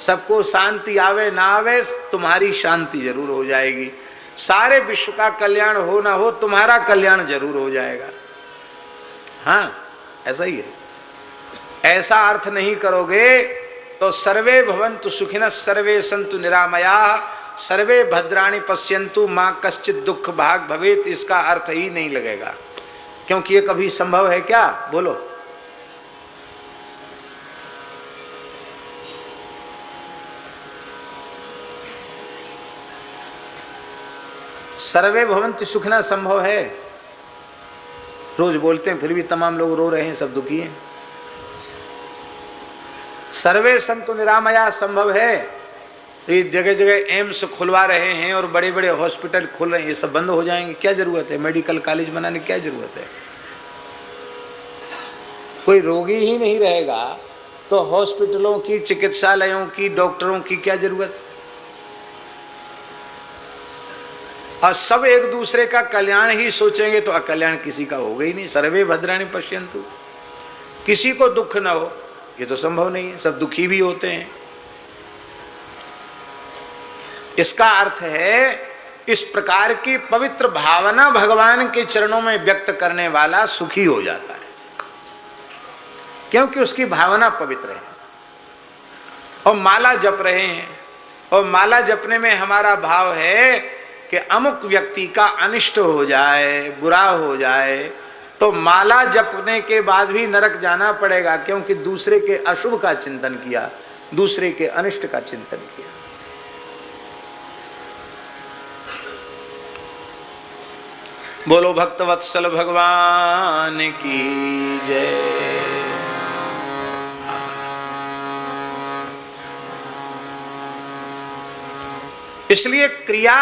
सबको शांति आवे ना आवे तुम्हारी शांति जरूर हो जाएगी। सारे विश्व का कल्याण हो ना हो तुम्हारा कल्याण जरूर हो जाएगा। हाँ, ऐसा ही है। ऐसा अर्थ नहीं करोगे तो सर्वे भवन्तु सुखिनः सर्वे सन्तु निरामयाः सर्वे भद्राणि पश्यन्तु मां कश्चित् दुख भाग भवेत्, इसका अर्थ ही नहीं लगेगा। क्योंकि ये कभी संभव है क्या? बोलो। सर्वे भवन्तु सुखिनः संभव है? रोज बोलते हैं फिर भी तमाम लोग रो रहे हैं, सब दुखी हैं। सर्वे सन्तु निरामया संभव है? ये जगह जगह एम्स खुलवा रहे हैं और बड़े बड़े हॉस्पिटल खुल रहे हैं, ये सब बंद हो जाएंगे? क्या जरूरत है? मेडिकल कॉलेज बनाने की क्या जरूरत है? कोई रोगी ही नहीं रहेगा तो हॉस्पिटलों की, चिकित्सालयों की, डॉक्टरों की क्या जरूरत? और सब एक दूसरे का कल्याण ही सोचेंगे तो अकल्याण किसी का होगा ही नहीं। सर्वे भद्राणि पश्यन्तु, किसी को दुख ना हो ये तो संभव नहीं है, सब दुखी भी होते हैं। इसका अर्थ है इस प्रकार की पवित्र भावना भगवान के चरणों में व्यक्त करने वाला सुखी हो जाता है, क्योंकि उसकी भावना पवित्र है। और माला जप रहे हैं, और माला जपने में हमारा भाव है कि अमुक व्यक्ति का अनिष्ट हो जाए, बुरा हो जाए, तो माला जपने के बाद भी नरक जाना पड़ेगा, क्योंकि दूसरे के अशुभ का चिंतन किया, दूसरे के अनिष्ट का चिंतन किया। बोलो भक्तवत्सल भगवान की जय। इसलिए क्रिया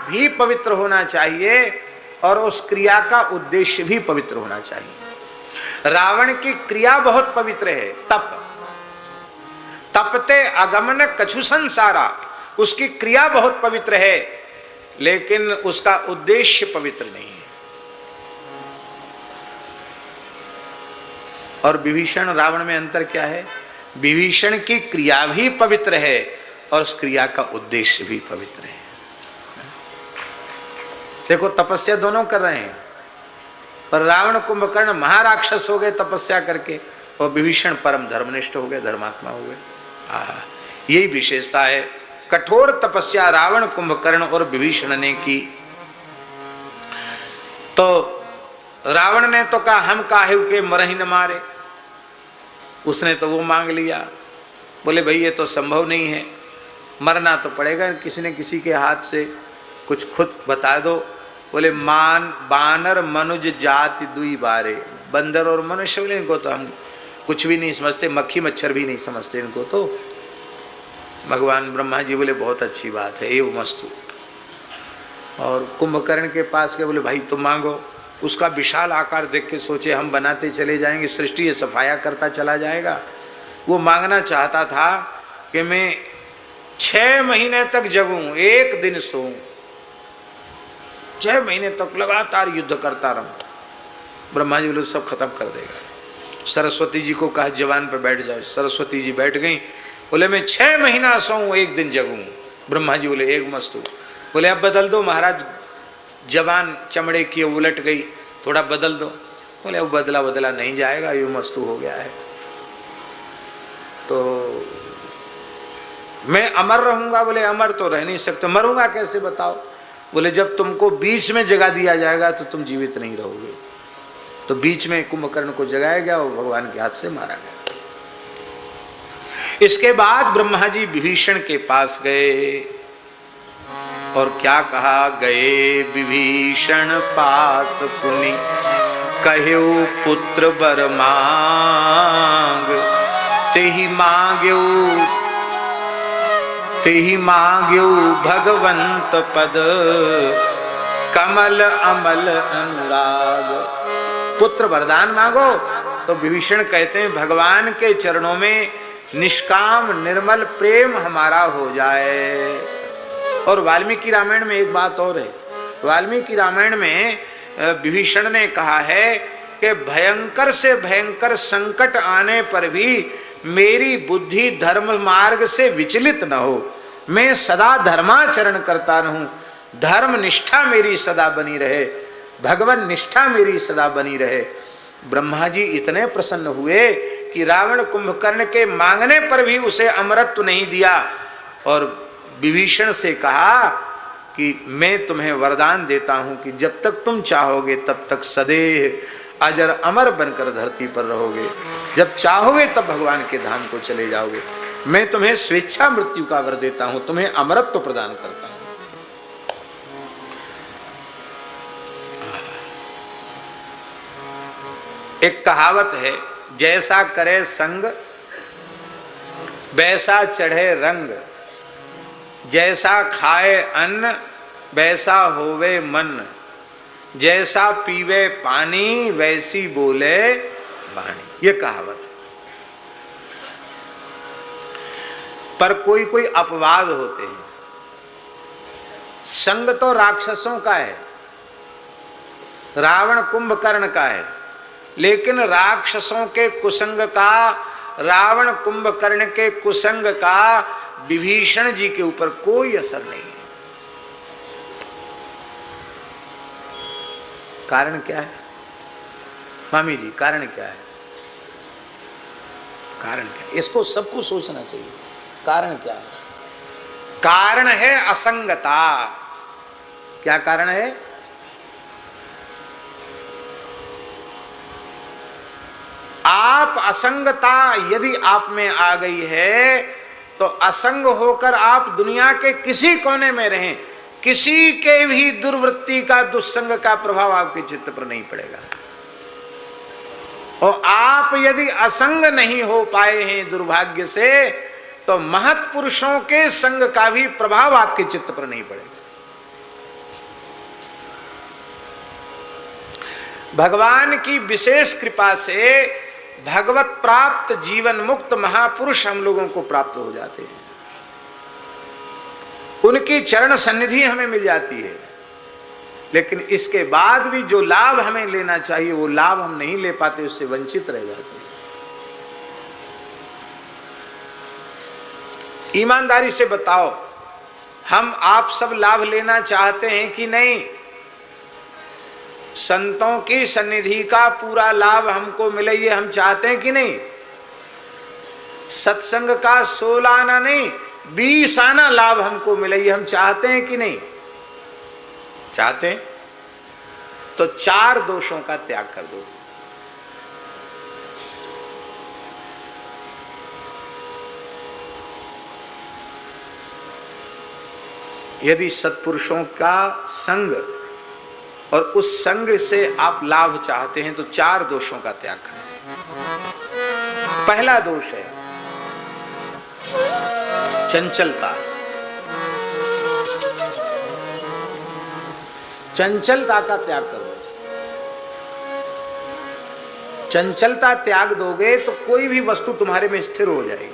भी पवित्र होना चाहिए और उस क्रिया का उद्देश्य भी पवित्र होना चाहिए। रावण की क्रिया बहुत पवित्र है, तप। तपते अगमन कछु संसारा, उसकी क्रिया बहुत पवित्र है, लेकिन उसका उद्देश्य पवित्र नहीं है। और विभीषण रावण में अंतर क्या है? विभीषण की क्रिया भी पवित्र है और उस क्रिया का उद्देश्य भी पवित्र है। देखो, तपस्या दोनों कर रहे हैं, पर रावण कुंभकर्ण महाराक्षस हो गए तपस्या करके, और विभीषण परम धर्मनिष्ठ हो गए, धर्मात्मा हो गए। यही विशेषता है। कठोर तपस्या रावण, कुंभकर्ण और विभीषण ने की। तो रावण ने तो कहा हम काहे के मरहि न मारे, उसने तो वो मांग लिया। बोले भाई ये तो संभव नहीं है, मरना तो पड़ेगा किसी न किसी के हाथ से, कुछ खुद बता दो। बोले बानर मनुज जाति दुई बारे, बंदर और मनुष्य, बोले इनको तो हम कुछ भी नहीं समझते, मक्खी मच्छर भी नहीं समझते इनको तो। भगवान ब्रह्मा जी बोले बहुत अच्छी बात है, एवं मस्तु। और कुंभकर्ण के पास के बोले भाई तुम मांगो। उसका विशाल आकार देख के सोचे हम बनाते चले जाएंगे, सृष्टि ये सफाया करता चला जाएगा। वो मांगना चाहता था कि मैं 6 महीने तक जगूं, एक दिन सोऊं, 6 महीने तक लगातार युद्ध करता रहूं। ब्रह्मा जी बोले सब खत्म कर देगा। सरस्वती जी को कहा जवान पे बैठ जाओ, सरस्वती जी बैठ गई। बोले मैं 6 महीना सोऊं, एक दिन जगूं। ब्रह्मा जी बोले एक मस्तु। बोले अब बदल दो महाराज, जवान चमड़े की उलट गई, थोड़ा बदल दो। बोले अब बदला नहीं जाएगा, यूं मस्तु हो गया है, तो मैं अमर रहूंगा। बोले अमर तो रह नहीं सकते, मरूंगा कैसे बताओ। बोले जब तुमको बीच में जगा दिया जाएगा तो तुम जीवित नहीं रहोगे। तो बीच में कुंभकर्ण को जगाया गया और भगवान के हाथ से मारा गया। इसके बाद ब्रह्मा जी विभीषण के पास गए और क्या कहा? गए विभीषण पास पुनि कह्यो पुत्र वर मांग, तेहि मांग्यो भगवंत पद कमल अमल अनुराग। पुत्र वरदान मांगो। तो विभीषण कहते हैं भगवान के चरणों में निष्काम निर्मल प्रेम हमारा हो जाए। और वाल्मीकि रामायण में एक बात और है, वाल्मीकि रामायण में विभीषण ने कहा है कि भयंकर से भयंकर संकट आने पर भी मेरी बुद्धि धर्म मार्ग से विचलित न हो, मैं सदा धर्माचरण करता रहूं, धर्म निष्ठा मेरी सदा बनी रहे, भगवान निष्ठा मेरी सदा बनी रहे। ब्रह्मा जी इतने प्रसन्न हुए कि रावण कुंभकर्ण के मांगने पर भी उसे अमरत्व नहीं दिया और विभीषण से कहा कि मैं तुम्हें वरदान देता हूं कि जब तक तुम चाहोगे तब तक सदैव अजर अमर बनकर धरती पर रहोगे, जब चाहोगे तब भगवान के धाम को चले जाओगे। मैं तुम्हें स्वेच्छा मृत्यु का वर देता हूं, तुम्हें अमरत्व प्रदान करता हूं। एक कहावत है, जैसा करे संग वैसा चढ़े रंग, जैसा खाए अन्न वैसा होवे मन, जैसा पीवे पानी वैसी बोले वाणी। ये कहावत है। पर कोई कोई अपवाद होते हैं। संग तो राक्षसों का है, रावण कुंभकर्ण का है, लेकिन राक्षसों के कुसंग का, रावण कुंभकर्ण के कुसंग का विभीषण जी के ऊपर कोई असर नहीं है। कारण क्या है स्वामी जी? कारण क्या है? कारण क्या है? इसको सबको सोचना चाहिए। कारण क्या है? कारण है असंगता। क्या कारण है? आप असंगता यदि आप में आ गई है तो असंग होकर आप दुनिया के किसी कोने में रहें, किसी के भी दुर्वृत्ति का, दुस्संग का प्रभाव आपके चित्त पर नहीं पड़ेगा। और आप यदि असंग नहीं हो पाए हैं दुर्भाग्य से, तो महत् पुरुषों के संग का भी प्रभाव आपके चित्त पर नहीं पड़ेगा। भगवान की विशेष कृपा से भगवत प्राप्त जीवन मुक्त महापुरुष हम लोगों को प्राप्त हो जाते हैं, उनकी चरण सन्निधि हमें मिल जाती है। लेकिन इसके बाद भी जो लाभ हमें लेना चाहिए वो लाभ हम नहीं ले पाते, उससे वंचित रह जाते हैं। ईमानदारी से बताओ, हम आप सब लाभ लेना चाहते हैं कि नहीं? संतों की सन्निधि का पूरा लाभ हमको मिले ये हम चाहते हैं कि नहीं? सत्संग का 16 आना नहीं 20 आना लाभ हमको मिले ये हम चाहते हैं कि नहीं? चाहते हैं। तो 4 दोषों का त्याग कर दो। यदि सत्पुरुषों का संग और उस संग से आप लाभ चाहते हैं तो 4 दोषों का त्याग करें। पहला दोष है चंचलता। चंचलता का त्याग करो। चंचलता त्याग दोगे तो कोई भी वस्तु तुम्हारे में स्थिर हो जाएगी।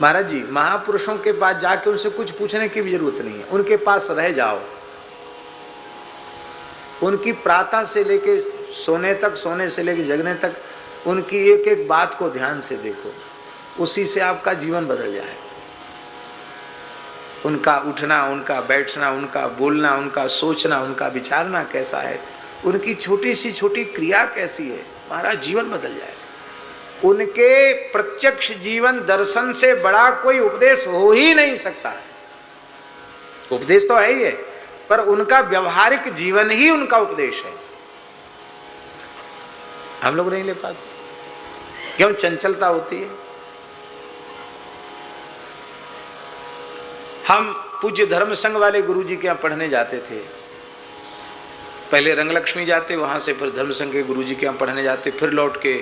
महाराज जी, महापुरुषों के पास जाके उनसे कुछ पूछने की भी जरूरत नहीं है, उनके पास रह जाओ। उनकी प्रातः से लेके सोने तक, सोने से लेके जगने तक उनकी एक एक बात को ध्यान से देखो, उसी से आपका जीवन बदल जाएगा। उनका उठना, उनका बैठना, उनका बोलना, उनका सोचना, उनका विचारना कैसा है, उनकी छोटी सी छोटी क्रिया कैसी है, महाराज जीवन बदल जाएगा। उनके प्रत्यक्ष जीवन दर्शन से बड़ा कोई उपदेश हो ही नहीं सकता। उपदेश तो है ही है, पर उनका व्यवहारिक जीवन ही उनका उपदेश है। हम लोग नहीं ले पाते, क्यों? चंचलता होती है। हम पूज्य धर्म संघ वाले गुरु जी के यहाँ पढ़ने जाते थे। पहले रंगलक्ष्मी जाते, वहां से फिर धर्म संघ के गुरु जी के यहाँ पढ़ने जाते, फिर लौट के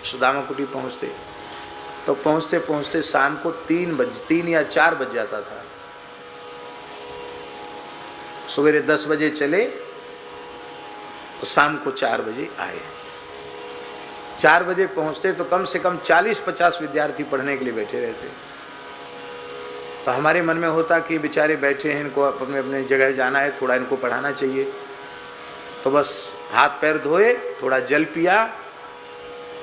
सुदामा कुटी पहुंचते। तो पहुंचते पहुंचते शाम को 3 या 4 बज जाता था। सवेरे 10 बजे चले, शाम को 4 बजे आए। 4 बजे पहुंचते तो कम से कम 40-50 विद्यार्थी पढ़ने के लिए बैठे रहते। तो हमारे मन में होता कि बेचारे बैठे हैं, इनको अपने अपने जगह जाना है, थोड़ा इनको पढ़ाना चाहिए। तो बस हाथ पैर धोए, थोड़ा जल पिया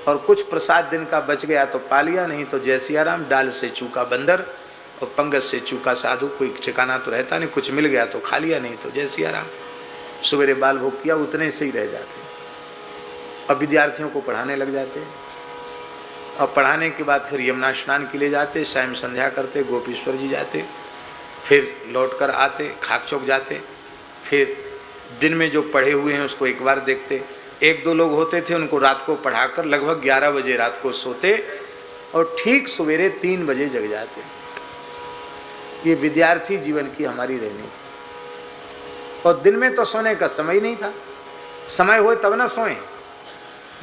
और कुछ प्रसाद दिन का बच गया तो पा लिया, नहीं तो जय सिया राम, डाल से चूका बंदर और पंगत से चूका साधु, कोई ठिकाना तो रहता नहीं, कुछ मिल गया तो खा लिया, नहीं तो जय सिया राम। सवेरे बाल भोग किया, उतने से ही रह जाते। अब विद्यार्थियों को पढ़ाने लग जाते, और पढ़ाने के बाद फिर यमुना स्नान के लिए जाते, स्वयं संध्या करते, गोपीश्वर जी जाते, फिर लौटकर आते, खाक चौक जाते, फिर दिन में जो पढ़े हुए हैं उसको एक बार देखते। एक दो लोग होते थे, उनको रात को पढ़ाकर लगभग 11 बजे रात को सोते और ठीक सवेरे 3 बजे जग जाते। ये विद्यार्थी जीवन की हमारी रहनी थी। और दिन में तो सोने का समय ही नहीं था, समय होए तब ना सोएं।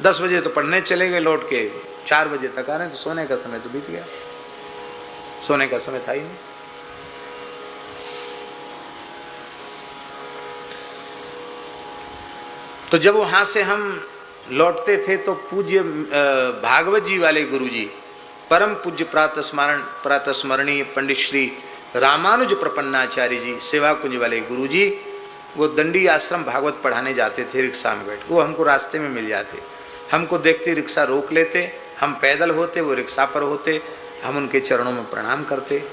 10 बजे तो पढ़ने चले गए, लौट के 4 बजे तक आ रहे हैं, तो सोने का समय तो बीत गया, सोने का समय था ही नहीं। तो जब वहाँ से हम लौटते थे तो पूज्य भागवत जी वाले गुरुजी, परम पूज्य प्रातस्मरणीय पंडित श्री रामानुज प्रपन्नाचार्य जी, सेवा कुंज वाले गुरुजी, वो दंडी आश्रम भागवत पढ़ाने जाते थे रिक्शा में बैठ। वो हमको रास्ते में मिल जाते, हमको देखते रिक्शा रोक लेते, हम पैदल होते, वो रिक्शा पर होते, हम उनके चरणों में प्रणाम करते,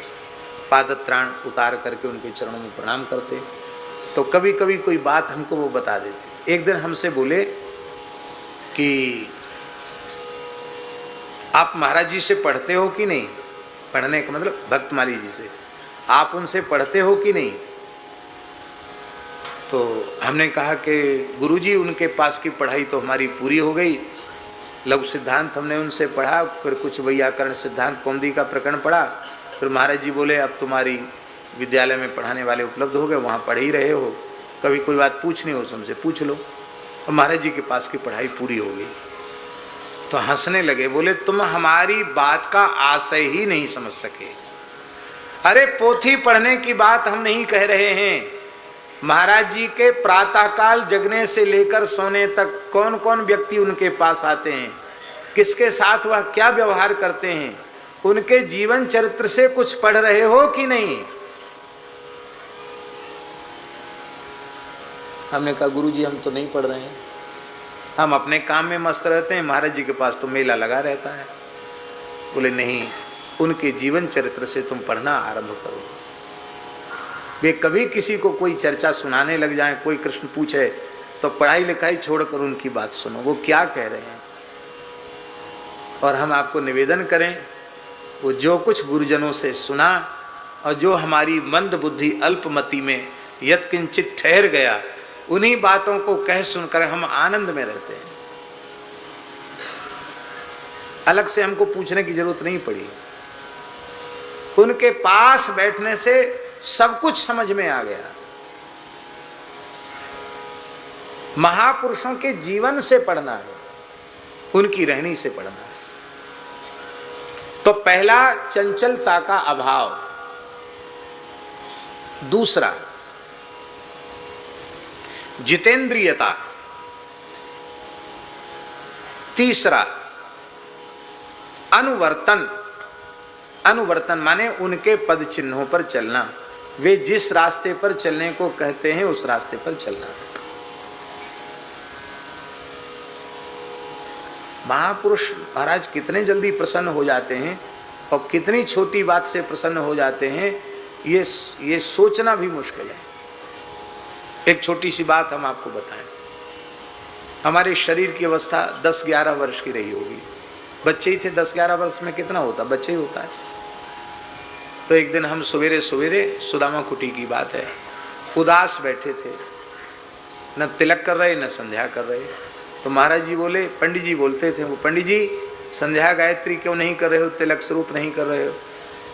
पादत्राण उतार करके उनके चरणों में प्रणाम करते। तो कभी कभी कोई बात हमको वो बता देते। एक दिन हमसे बोले कि आप महाराज जी से पढ़ते हो कि नहीं, पढ़ने का मतलब भक्तमाली जी से, आप उनसे पढ़ते हो कि नहीं। तो हमने कहा कि गुरुजी उनके पास की पढ़ाई तो हमारी पूरी हो गई, लघु सिद्धांत हमने उनसे पढ़ा, फिर कुछ वैयाकरण सिद्धांत कौमुदी का प्रकरण पढ़ा। फिर महाराज जी बोले अब तुम्हारी विद्यालय में पढ़ाने वाले उपलब्ध हो गए, वहाँ पढ़ ही रहे हो, कभी कोई बात पूछनी हो तो हमसे पूछ लो। और महाराज जी के पास की पढ़ाई पूरी हो गई। तो हंसने लगे, बोले तुम हमारी बात का आशय ही नहीं समझ सके। अरे पोथी पढ़ने की बात हम नहीं कह रहे हैं, महाराज जी के प्रातःकाल जगने से लेकर सोने तक कौन कौन व्यक्ति उनके पास आते हैं, किसके साथ वह क्या व्यवहार करते हैं, उनके जीवन चरित्र से कुछ पढ़ रहे हो कि नहीं। हमने कहा गुरुजी हम तो नहीं पढ़ रहे हैं, हम अपने काम में मस्त रहते हैं, महाराज जी के पास तो मेला लगा रहता है। बोले नहीं, उनके जीवन चरित्र से तुम पढ़ना आरंभ करो। वे कभी किसी को कोई चर्चा सुनाने लग जाएं, कोई कृष्ण पूछे तो पढ़ाई लिखाई छोड़कर उनकी बात सुनो, वो क्या कह रहे हैं। और हम आपको निवेदन करें, वो जो कुछ गुरुजनों से सुना और जो हमारी मंद बुद्धि अल्पमति में यत्किंचित ठहर गया, उन्हीं बातों को कह सुनकर हम आनंद में रहते हैं। अलग से हमको पूछने की जरूरत नहीं पड़ी, उनके पास बैठने से सब कुछ समझ में आ गया। महापुरुषों के जीवन से पढ़ना है, उनकी रहनी से पढ़ना है। तो पहला चंचलता का अभाव, दूसरा जितेंद्रियता, तीसरा अनुवर्तन। अनुवर्तन माने उनके पद चिन्हों पर चलना, वे जिस रास्ते पर चलने को कहते हैं उस रास्ते पर चलना। महापुरुष महाराज कितने जल्दी प्रसन्न हो जाते हैं और कितनी छोटी बात से प्रसन्न हो जाते हैं, ये सोचना भी मुश्किल है। एक छोटी सी बात हम आपको बताएं, हमारे शरीर की अवस्था 10-11 वर्ष की रही होगी, बच्चे ही थे। 10-11 वर्ष में कितना होता, बच्चे ही होता है। तो एक दिन हम सवेरे सवेरे, सुदामा कुटी की बात है, उदास बैठे थे, न तिलक कर रहे न संध्या कर रहे। तो महाराज जी बोले, पंडित जी बोलते थे, वो पंडित जी संध्या गायत्री क्यों नहीं कर रहे हो, तिलक स्वरूप नहीं कर रहे हो।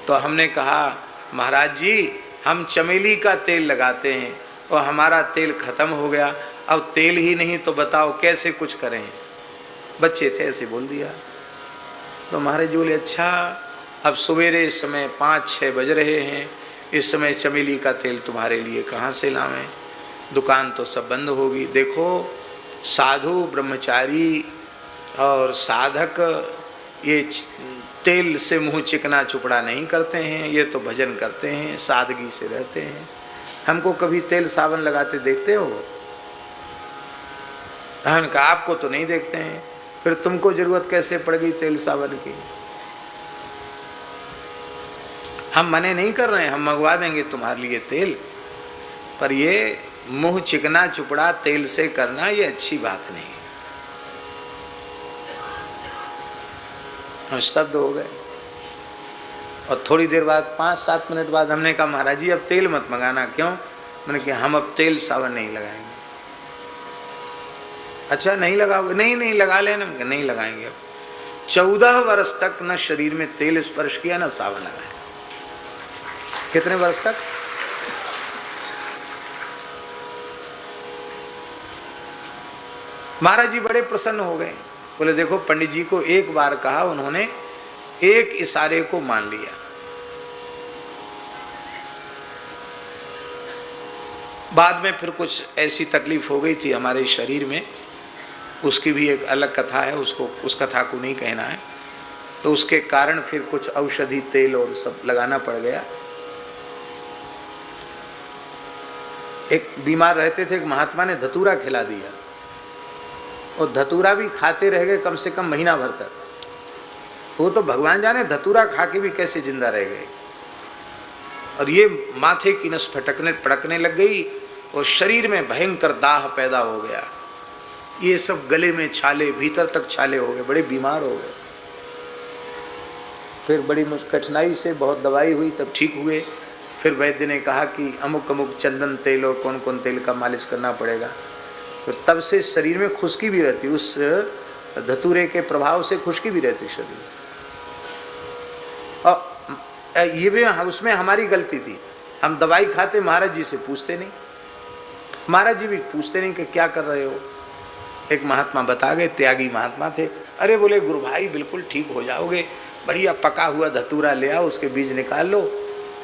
तो हमने कहा महाराज जी हम चमेली का तेल लगाते हैं और हमारा तेल खत्म हो गया, अब तेल ही नहीं तो बताओ कैसे कुछ करें। बच्चे थे, ऐसे बोल दिया। तो महाराज जी बोले अच्छा, अब सवेरे इस समय 5-6 बज रहे हैं, इस समय चमेली का तेल तुम्हारे लिए कहाँ से लावें, दुकान तो सब बंद होगी। देखो साधु ब्रह्मचारी और साधक ये तेल से मुंह चिकना चुपड़ा नहीं करते हैं, ये तो भजन करते हैं, सादगी से रहते हैं। हमको कभी तेल सावन लगाते देखते हो? हमने कहा आपको तो नहीं देखते हैं, फिर तुमको जरूरत कैसे पड़ गई तेल सावन की? हम मने नहीं कर रहे हैं, हम मंगवा देंगे तुम्हारे लिए तेल, पर ये मुंह चिकना चुपड़ा तेल से करना ये अच्छी बात नहीं है। हम स्तब्ध हो गए और थोड़ी देर बाद 5-7 मिनट बाद हमने कहा महाराज जी अब तेल मत मंगाना। क्यों? मैंने कहा हम अब तेल सावन नहीं लगाएंगे। अच्छा नहीं लगाओगे? नहीं लगा लेना। नहीं लगाएंगे। अब 14 वर्ष तक न शरीर में तेल स्पर्श किया न सावन लगाया। कितने वर्ष तक? महाराज जी बड़े प्रसन्न हो गए। बोले देखो पंडित जी को एक बार कहा, उन्होंने एक इशारे को मान लिया। बाद में फिर कुछ ऐसी तकलीफ हो गई थी हमारे शरीर में, उसकी भी एक अलग कथा है, उसको उस कथा को नहीं कहना है। तो उसके कारण फिर कुछ औषधि तेल और सब लगाना पड़ गया। एक बीमार रहते थे, एक महात्मा ने धतूरा खिला दिया और धतूरा भी खाते रह गए कम से कम महीना भर तक। वो तो भगवान जाने धतूरा खा के भी कैसे जिंदा रह गए। और ये माथे की नस फड़कने लग गई और शरीर में भयंकर दाह पैदा हो गया। ये सब गले में छाले, भीतर तक छाले हो गए, बड़े बीमार हो गए। फिर बड़ी कठिनाई से बहुत दवाई हुई तब ठीक हुए। फिर वैद्य ने कहा कि अमुक अमुक चंदन तेल और कौन कौन तेल का मालिश करना पड़ेगा। तो तब से शरीर में खुश्की भी रहती, उस धतूरे के प्रभाव से खुश्की भी रहती शरीर में। और ये भी उसमें हमारी गलती थी, हम दवाई खाते महाराज जी से पूछते नहीं। महाराज जी भी पूछते नहीं कि क्या कर रहे हो। एक महात्मा बता गए, त्यागी महात्मा थे। अरे बोले गुरु भाई बिल्कुल ठीक हो जाओगे, बढ़िया पका हुआ धतूरा ले आओ, उसके बीज निकाल लो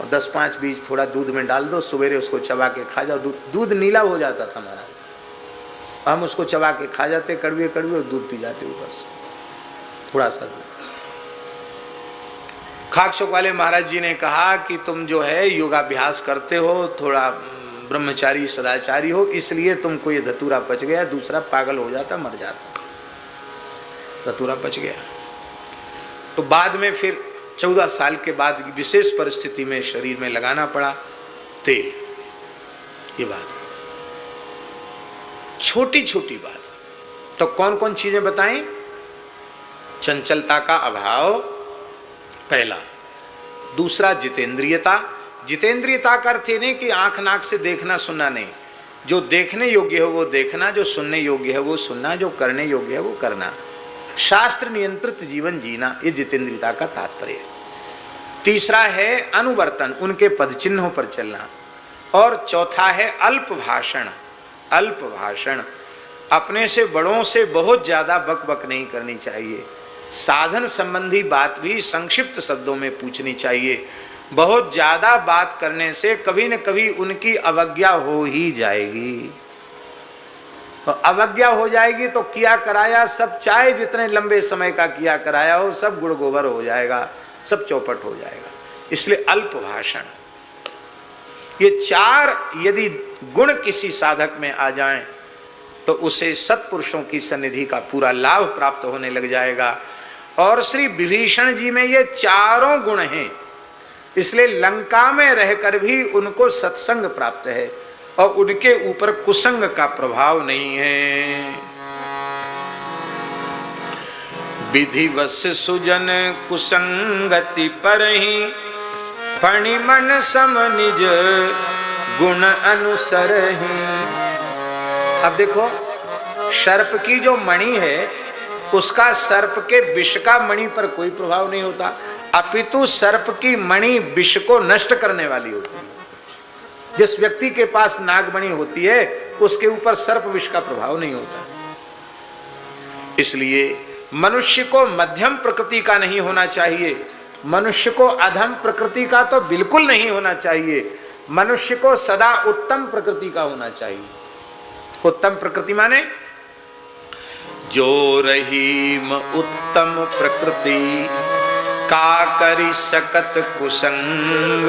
और 10-5 बीज थोड़ा दूध में डाल दो, सवेरे उसको चबा के खा जाओ। दूध नीला हो जाता था महाराज, हम उसको चबा के खा जाते कड़वे कड़वे और दूध पी जाते ऊपर से थोड़ा सा दूध। खाकशोक वाले महाराज जी ने कहा कि तुम जो है योगाभ्यास करते हो, थोड़ा ब्रह्मचारी सदाचारी हो, इसलिए तुमको ये धतूरा पच गया, दूसरा पागल हो जाता मर जाता। धतूरा पच गया। तो बाद में फिर 14 साल के बाद विशेष परिस्थिति में शरीर में लगाना पड़ा तेल। ये बात छोटी छोटी बात। तो कौन कौन चीजें बताएं? चंचलता का अभाव पहला, दूसरा जितेंद्रियता। जितेंद्रियता का अर्थ ये नहीं कि आंख नाक से देखना सुनना नहीं, जो देखने योग्य है वो देखना, जो सुनने योग्य है वो सुनना, जो करने योग्य है वो करना। शास्त्र नियंत्रित जीवन जीना, ये जितेंद्रियता का तात्पर्य है। तीसरा है अनुवर्तन, उनके पद चिन्हों पर चलना। और चौथा है अल्प भाषण। अल्प भाषण, अपने से बड़ों से बहुत ज्यादा बक नहीं करनी चाहिए। साधन संबंधी बात भी संक्षिप्त शब्दों में पूछनी चाहिए। बहुत ज्यादा बात करने से कभी न कभी उनकी अवज्ञा हो ही जाएगी। तो अवज्ञा हो जाएगी तो किया कराया सब, चाहे जितने लंबे समय का किया कराया हो, सब गुड़ गोबर हो जाएगा, सब चौपट हो जाएगा। इसलिए अल्प भाषण। ये 4 यदि गुण किसी साधक में आ जाएं तो उसे सत्पुरुषों की सन्निधि का पूरा लाभ प्राप्त होने लग जाएगा। और श्री विभीषण जी में ये 4 गुण हैं, इसलिए लंका में रहकर भी उनको सत्संग प्राप्त है और उनके ऊपर कुसंग का प्रभाव नहीं है। विधिवश सुजन कुसंगति परहि, फणि मन सम निज गुण अनुसरहि। अब देखो, सर्प की जो मणि है उसका सर्प के विष का मणि पर कोई प्रभाव नहीं होता, अपितु सर्प की मणि विष को नष्ट करने वाली होती है। जिस व्यक्ति के पास नागमणि होती है उसके ऊपर सर्प विष का प्रभाव नहीं होता। इसलिए मनुष्य को मध्यम प्रकृति का नहीं होना चाहिए, मनुष्य को अधम प्रकृति का तो बिल्कुल नहीं होना चाहिए, मनुष्य को सदा उत्तम प्रकृति का होना चाहिए। उत्तम प्रकृति माने जो रहीम उत्तम प्रकृति, का करी सकत कुसंग,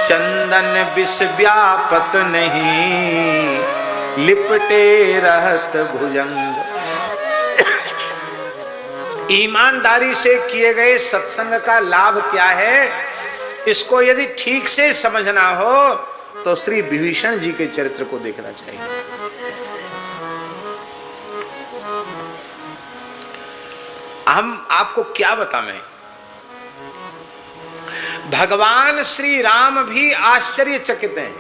चंदन विष व्यापत नहीं, लिपटे रहत भुजंग। ईमानदारी से किए गए सत्संग का लाभ क्या है, इसको यदि ठीक से समझना हो तो श्री विभीषण जी के चरित्र को देखना चाहिए। हम आपको क्या बताएं, भगवान श्री राम भी आश्चर्यचकित हैं।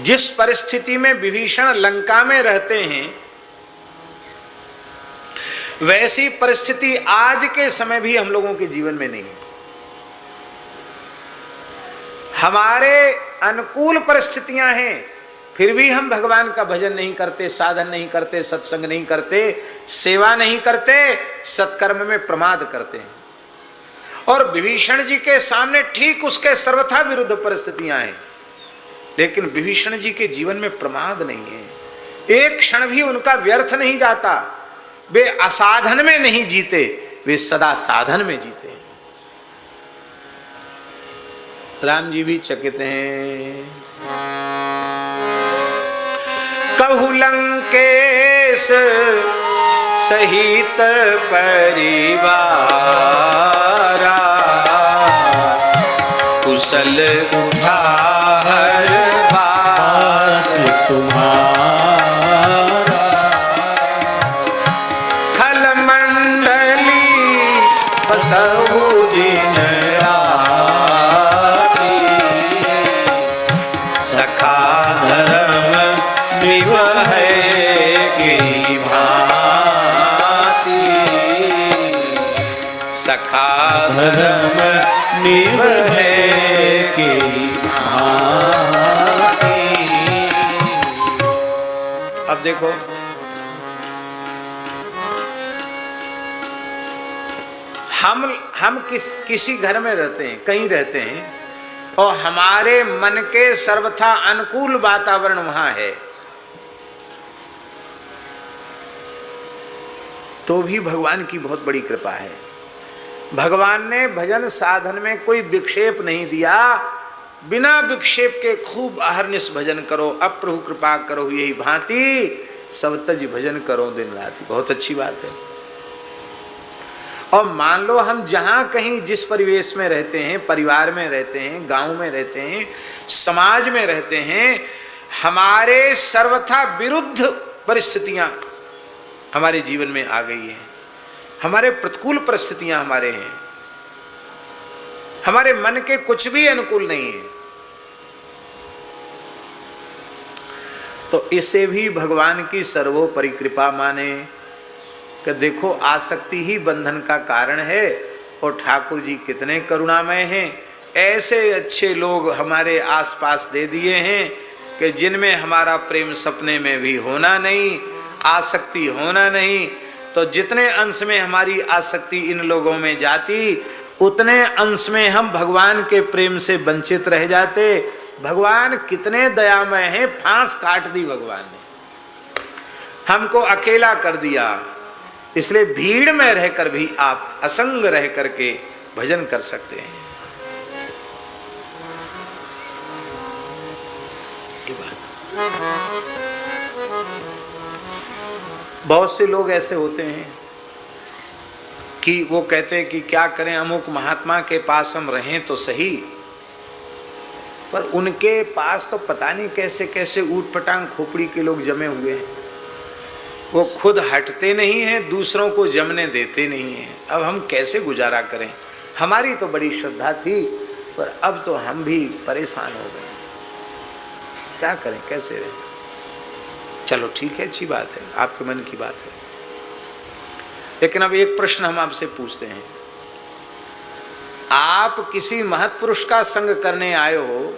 जिस परिस्थिति में विभीषण लंका में रहते हैं, वैसी परिस्थिति आज के समय भी हम लोगों के जीवन में नहीं है। हमारे अनुकूल परिस्थितियां हैं, फिर भी हम भगवान का भजन नहीं करते, साधन नहीं करते, सत्संग नहीं करते, सेवा नहीं करते, सत्कर्म में प्रमाद करते हैं। और विभीषण जी के सामने ठीक उसके सर्वथा विरुद्ध परिस्थितियां हैं, लेकिन विभीषण जी के जीवन में प्रमाद नहीं है। एक क्षण भी उनका व्यर्थ नहीं जाता। वे असाधन में नहीं जीते, वे सदा साधन में जीते हैं। राम जी भी चकित हैं। कहु लंकेश सहित परिवारा, कुशल उठार बास तुम्हारा, खल मंडली बसहु दिन राति, सखा धर्म निवहै की भांति, सखा धर्म निवहै की भांति। अब देखो, हम किसी घर में रहते हैं, कहीं रहते हैं, और हमारे मन के सर्वथा अनुकूल वातावरण वहां है, तो भी भगवान की बहुत बड़ी कृपा है। भगवान ने भजन साधन में कोई विक्षेप नहीं दिया। बिना विक्षेप के खूब अहर्निश भजन करो, अप्रभु कृपा करो यही भांति, सब तज भजन करो दिन राति। बहुत अच्छी बात है। और मान लो हम जहाँ कहीं जिस परिवेश में रहते हैं, परिवार में रहते हैं, गांव में रहते हैं, समाज में रहते हैं, हमारे सर्वथा विरुद्ध परिस्थितियां हमारे जीवन में आ गई हैं, हमारे प्रतिकूल परिस्थितियां हमारे हैं, हमारे मन के कुछ भी अनुकूल नहीं है, तो इसे भी भगवान की सर्वोपरि कृपा माने कि देखो आसक्ति ही बंधन का कारण है, और ठाकुर जी कितने करुणामय हैं। ऐसे अच्छे लोग हमारे आसपास दे दिए हैं कि जिनमें हमारा प्रेम सपने में भी होना नहीं, आसक्ति होना नहीं, तो जितने अंश में हमारी आसक्ति इन लोगों में जाती, उतने अंश में हम भगवान के प्रेम से वंचित रह जाते। भगवान कितने दयामय हैं, फांस काट दी भगवान ने, हमको अकेला कर दिया। इसलिए भीड़ में रहकर भी आप असंग रह करके भजन कर सकते हैं। ये बात। बहुत से लोग ऐसे होते हैं कि वो कहते हैं कि क्या करें, अमुक महात्मा के पास हम रहें तो सही, पर उनके पास तो पता नहीं कैसे कैसे ऊट पटांग खोपड़ी के लोग जमे हुए हैं। वो खुद हटते नहीं हैं, दूसरों को जमने देते नहीं हैं। अब हम कैसे गुजारा करें? हमारी तो बड़ी श्रद्धा थी, पर अब तो हम भी परेशान हो गए। क्या करें, कैसे रहें? चलो ठीक है, अच्छी बात है, आपके मन की बात है। लेकिन अब एक प्रश्न हम आपसे पूछते हैं, आप किसी महत्पुरुष का संग करने आए हो,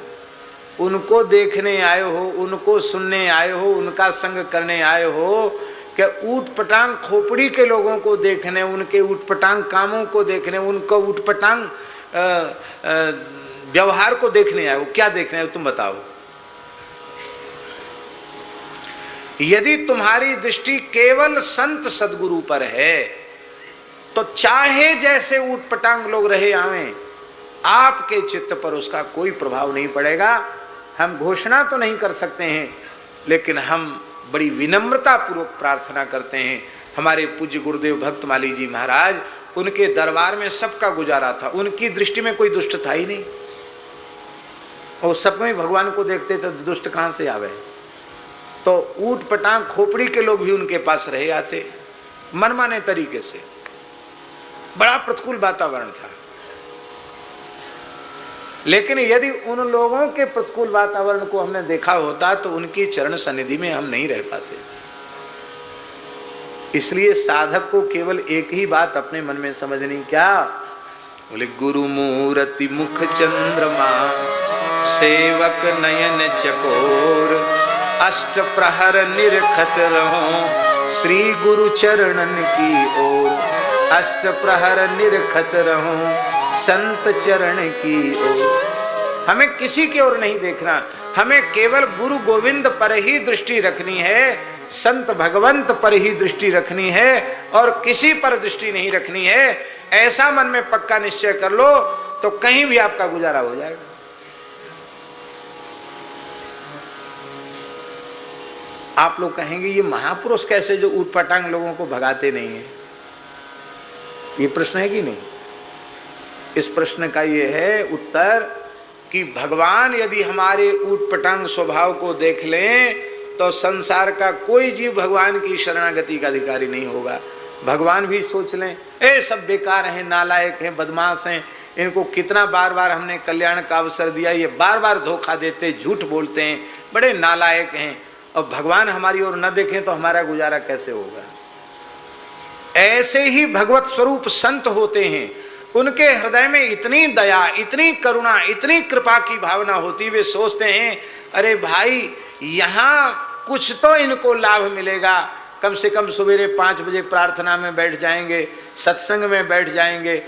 उनको देखने आए हो, उनको सुनने आए हो, उनका संग करने आए हो, कि ऊट पटांग खोपड़ी के लोगों को देखने, उनके ऊट पटांग कामों को देखने, उनको ऊट पटांग व्यवहार को देखने आए हो? क्या देखने आए हो, तुम बताओ। यदि तुम्हारी दृष्टि केवल संत सदगुरु पर है तो चाहे जैसे ऊटपटांग लोग रहे आवें, आपके चित्त पर उसका कोई प्रभाव नहीं पड़ेगा। हम घोषणा तो नहीं कर सकते हैं, लेकिन हम बड़ी विनम्रता पूर्वक प्रार्थना करते हैं। हमारे पूज्य गुरुदेव भक्तमाली जी महाराज, उनके दरबार में सबका गुजारा था, उनकी दृष्टि में कोई दुष्ट था ही नहीं। और सब में भगवान को देखते तो दुष्ट कहाँ से आवे। तो ऊट पटांग खोपड़ी के लोग भी उनके पास रहे आते मनमाने तरीके से। बड़ा प्रतिकूल वातावरण था। लेकिन यदि उन लोगों के प्रतिकूल वातावरण को हमने देखा होता तो उनकी चरण सन्निधि में हम नहीं रह पाते। इसलिए साधक को केवल एक ही बात अपने मन में समझनी, क्या बोले, गुरु मूर्ति मुख चंद्रमा, सेवक नयन चकोर, अष्ट प्रहर निरखत रहो श्री गुरु चरणन की ओर, अष्ट प्रहर निरखत रहो संत चरण की ओर। हमें किसी की ओर नहीं देखना, हमें केवल गुरु गोविंद पर ही दृष्टि रखनी है, संत भगवंत पर ही दृष्टि रखनी है और किसी पर दृष्टि नहीं रखनी है। ऐसा मन में पक्का निश्चय कर लो तो कहीं भी आपका गुजारा हो जाएगा। आप लोग कहेंगे ये महापुरुष कैसे जो ऊटपटांग लोगों को भगाते नहीं है? ये प्रश्न है कि नहीं? इस प्रश्न का ये है उत्तर कि भगवान यदि हमारे ऊटपटांग स्वभाव को देख लें तो संसार का कोई जीव भगवान की शरणागति का अधिकारी नहीं होगा। भगवान भी सोच लें, ए सब बेकार हैं, नालायक हैं, बदमाश हैं, इनको कितना बार बार हमने कल्याण का अवसर दिया, ये बार बार धोखा देते, झूठ बोलते हैं, बड़े नालायक हैं। और भगवान हमारी ओर न देखें तो हमारा गुजारा कैसे होगा? ऐसे ही भगवत स्वरूप संत होते हैं, उनके हृदय में इतनी दया, इतनी करुणा, इतनी कृपा की भावना होती, वे सोचते हैं अरे भाई यहाँ कुछ तो इनको लाभ मिलेगा, कम से कम सवेरे 5 बजे प्रार्थना में बैठ जाएंगे, सत्संग में बैठ जाएंगे,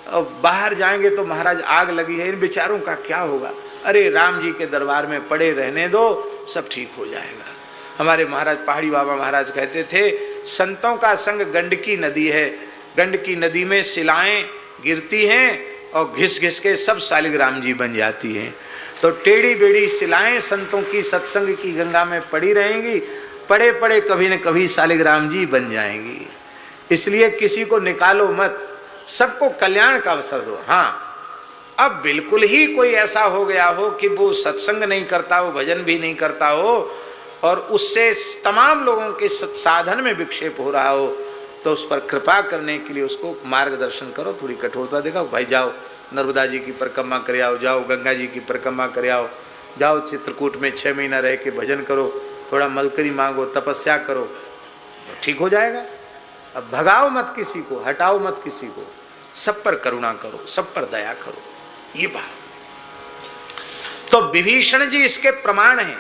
और बाहर जाएंगे तो महाराज आग लगी है, इन बेचारों का क्या होगा? अरे राम जी के दरबार में पड़े रहने दो, सब ठीक हो जाएगा। हमारे महाराज पहाड़ी बाबा महाराज कहते थे, संतों का संग गंडकी नदी है, गंडकी नदी में शिलाएं गिरती हैं और घिस घिस के सब शालिग्राम जी बन जाती हैं। तो टेढ़ी बेड़ी शिलाएं संतों की सत्संग की गंगा में पड़ी रहेंगी, पड़े पड़े कभी न कभी शालिग्राम जी बन जाएंगी। इसलिए किसी को निकालो मत, सबको कल्याण का अवसर दो। हाँ, अब बिल्कुल ही कोई ऐसा हो गया हो कि वो सत्संग नहीं करता हो, भजन भी नहीं करता हो और उससे तमाम लोगों के साधन में विक्षेप हो रहा हो, तो उस पर कृपा करने के लिए उसको मार्गदर्शन करो, थोड़ी कठोरता दिखाओ। भाई जाओ नर्मदा जी की परिक्रमा कर आओ, जाओ गंगा जी की परिक्रमा कर आओ, जाओ चित्रकूट में 6 महीना रह के भजन करो, थोड़ा मलकरी मांगो, तपस्या करो, तो ठीक हो जाएगा। अब भगाओ मत किसी को, हटाओ मत किसी को, सब पर करुणा करो, सब पर दया करो, ये बात। तो विभीषण जी इसके प्रमाण हैं।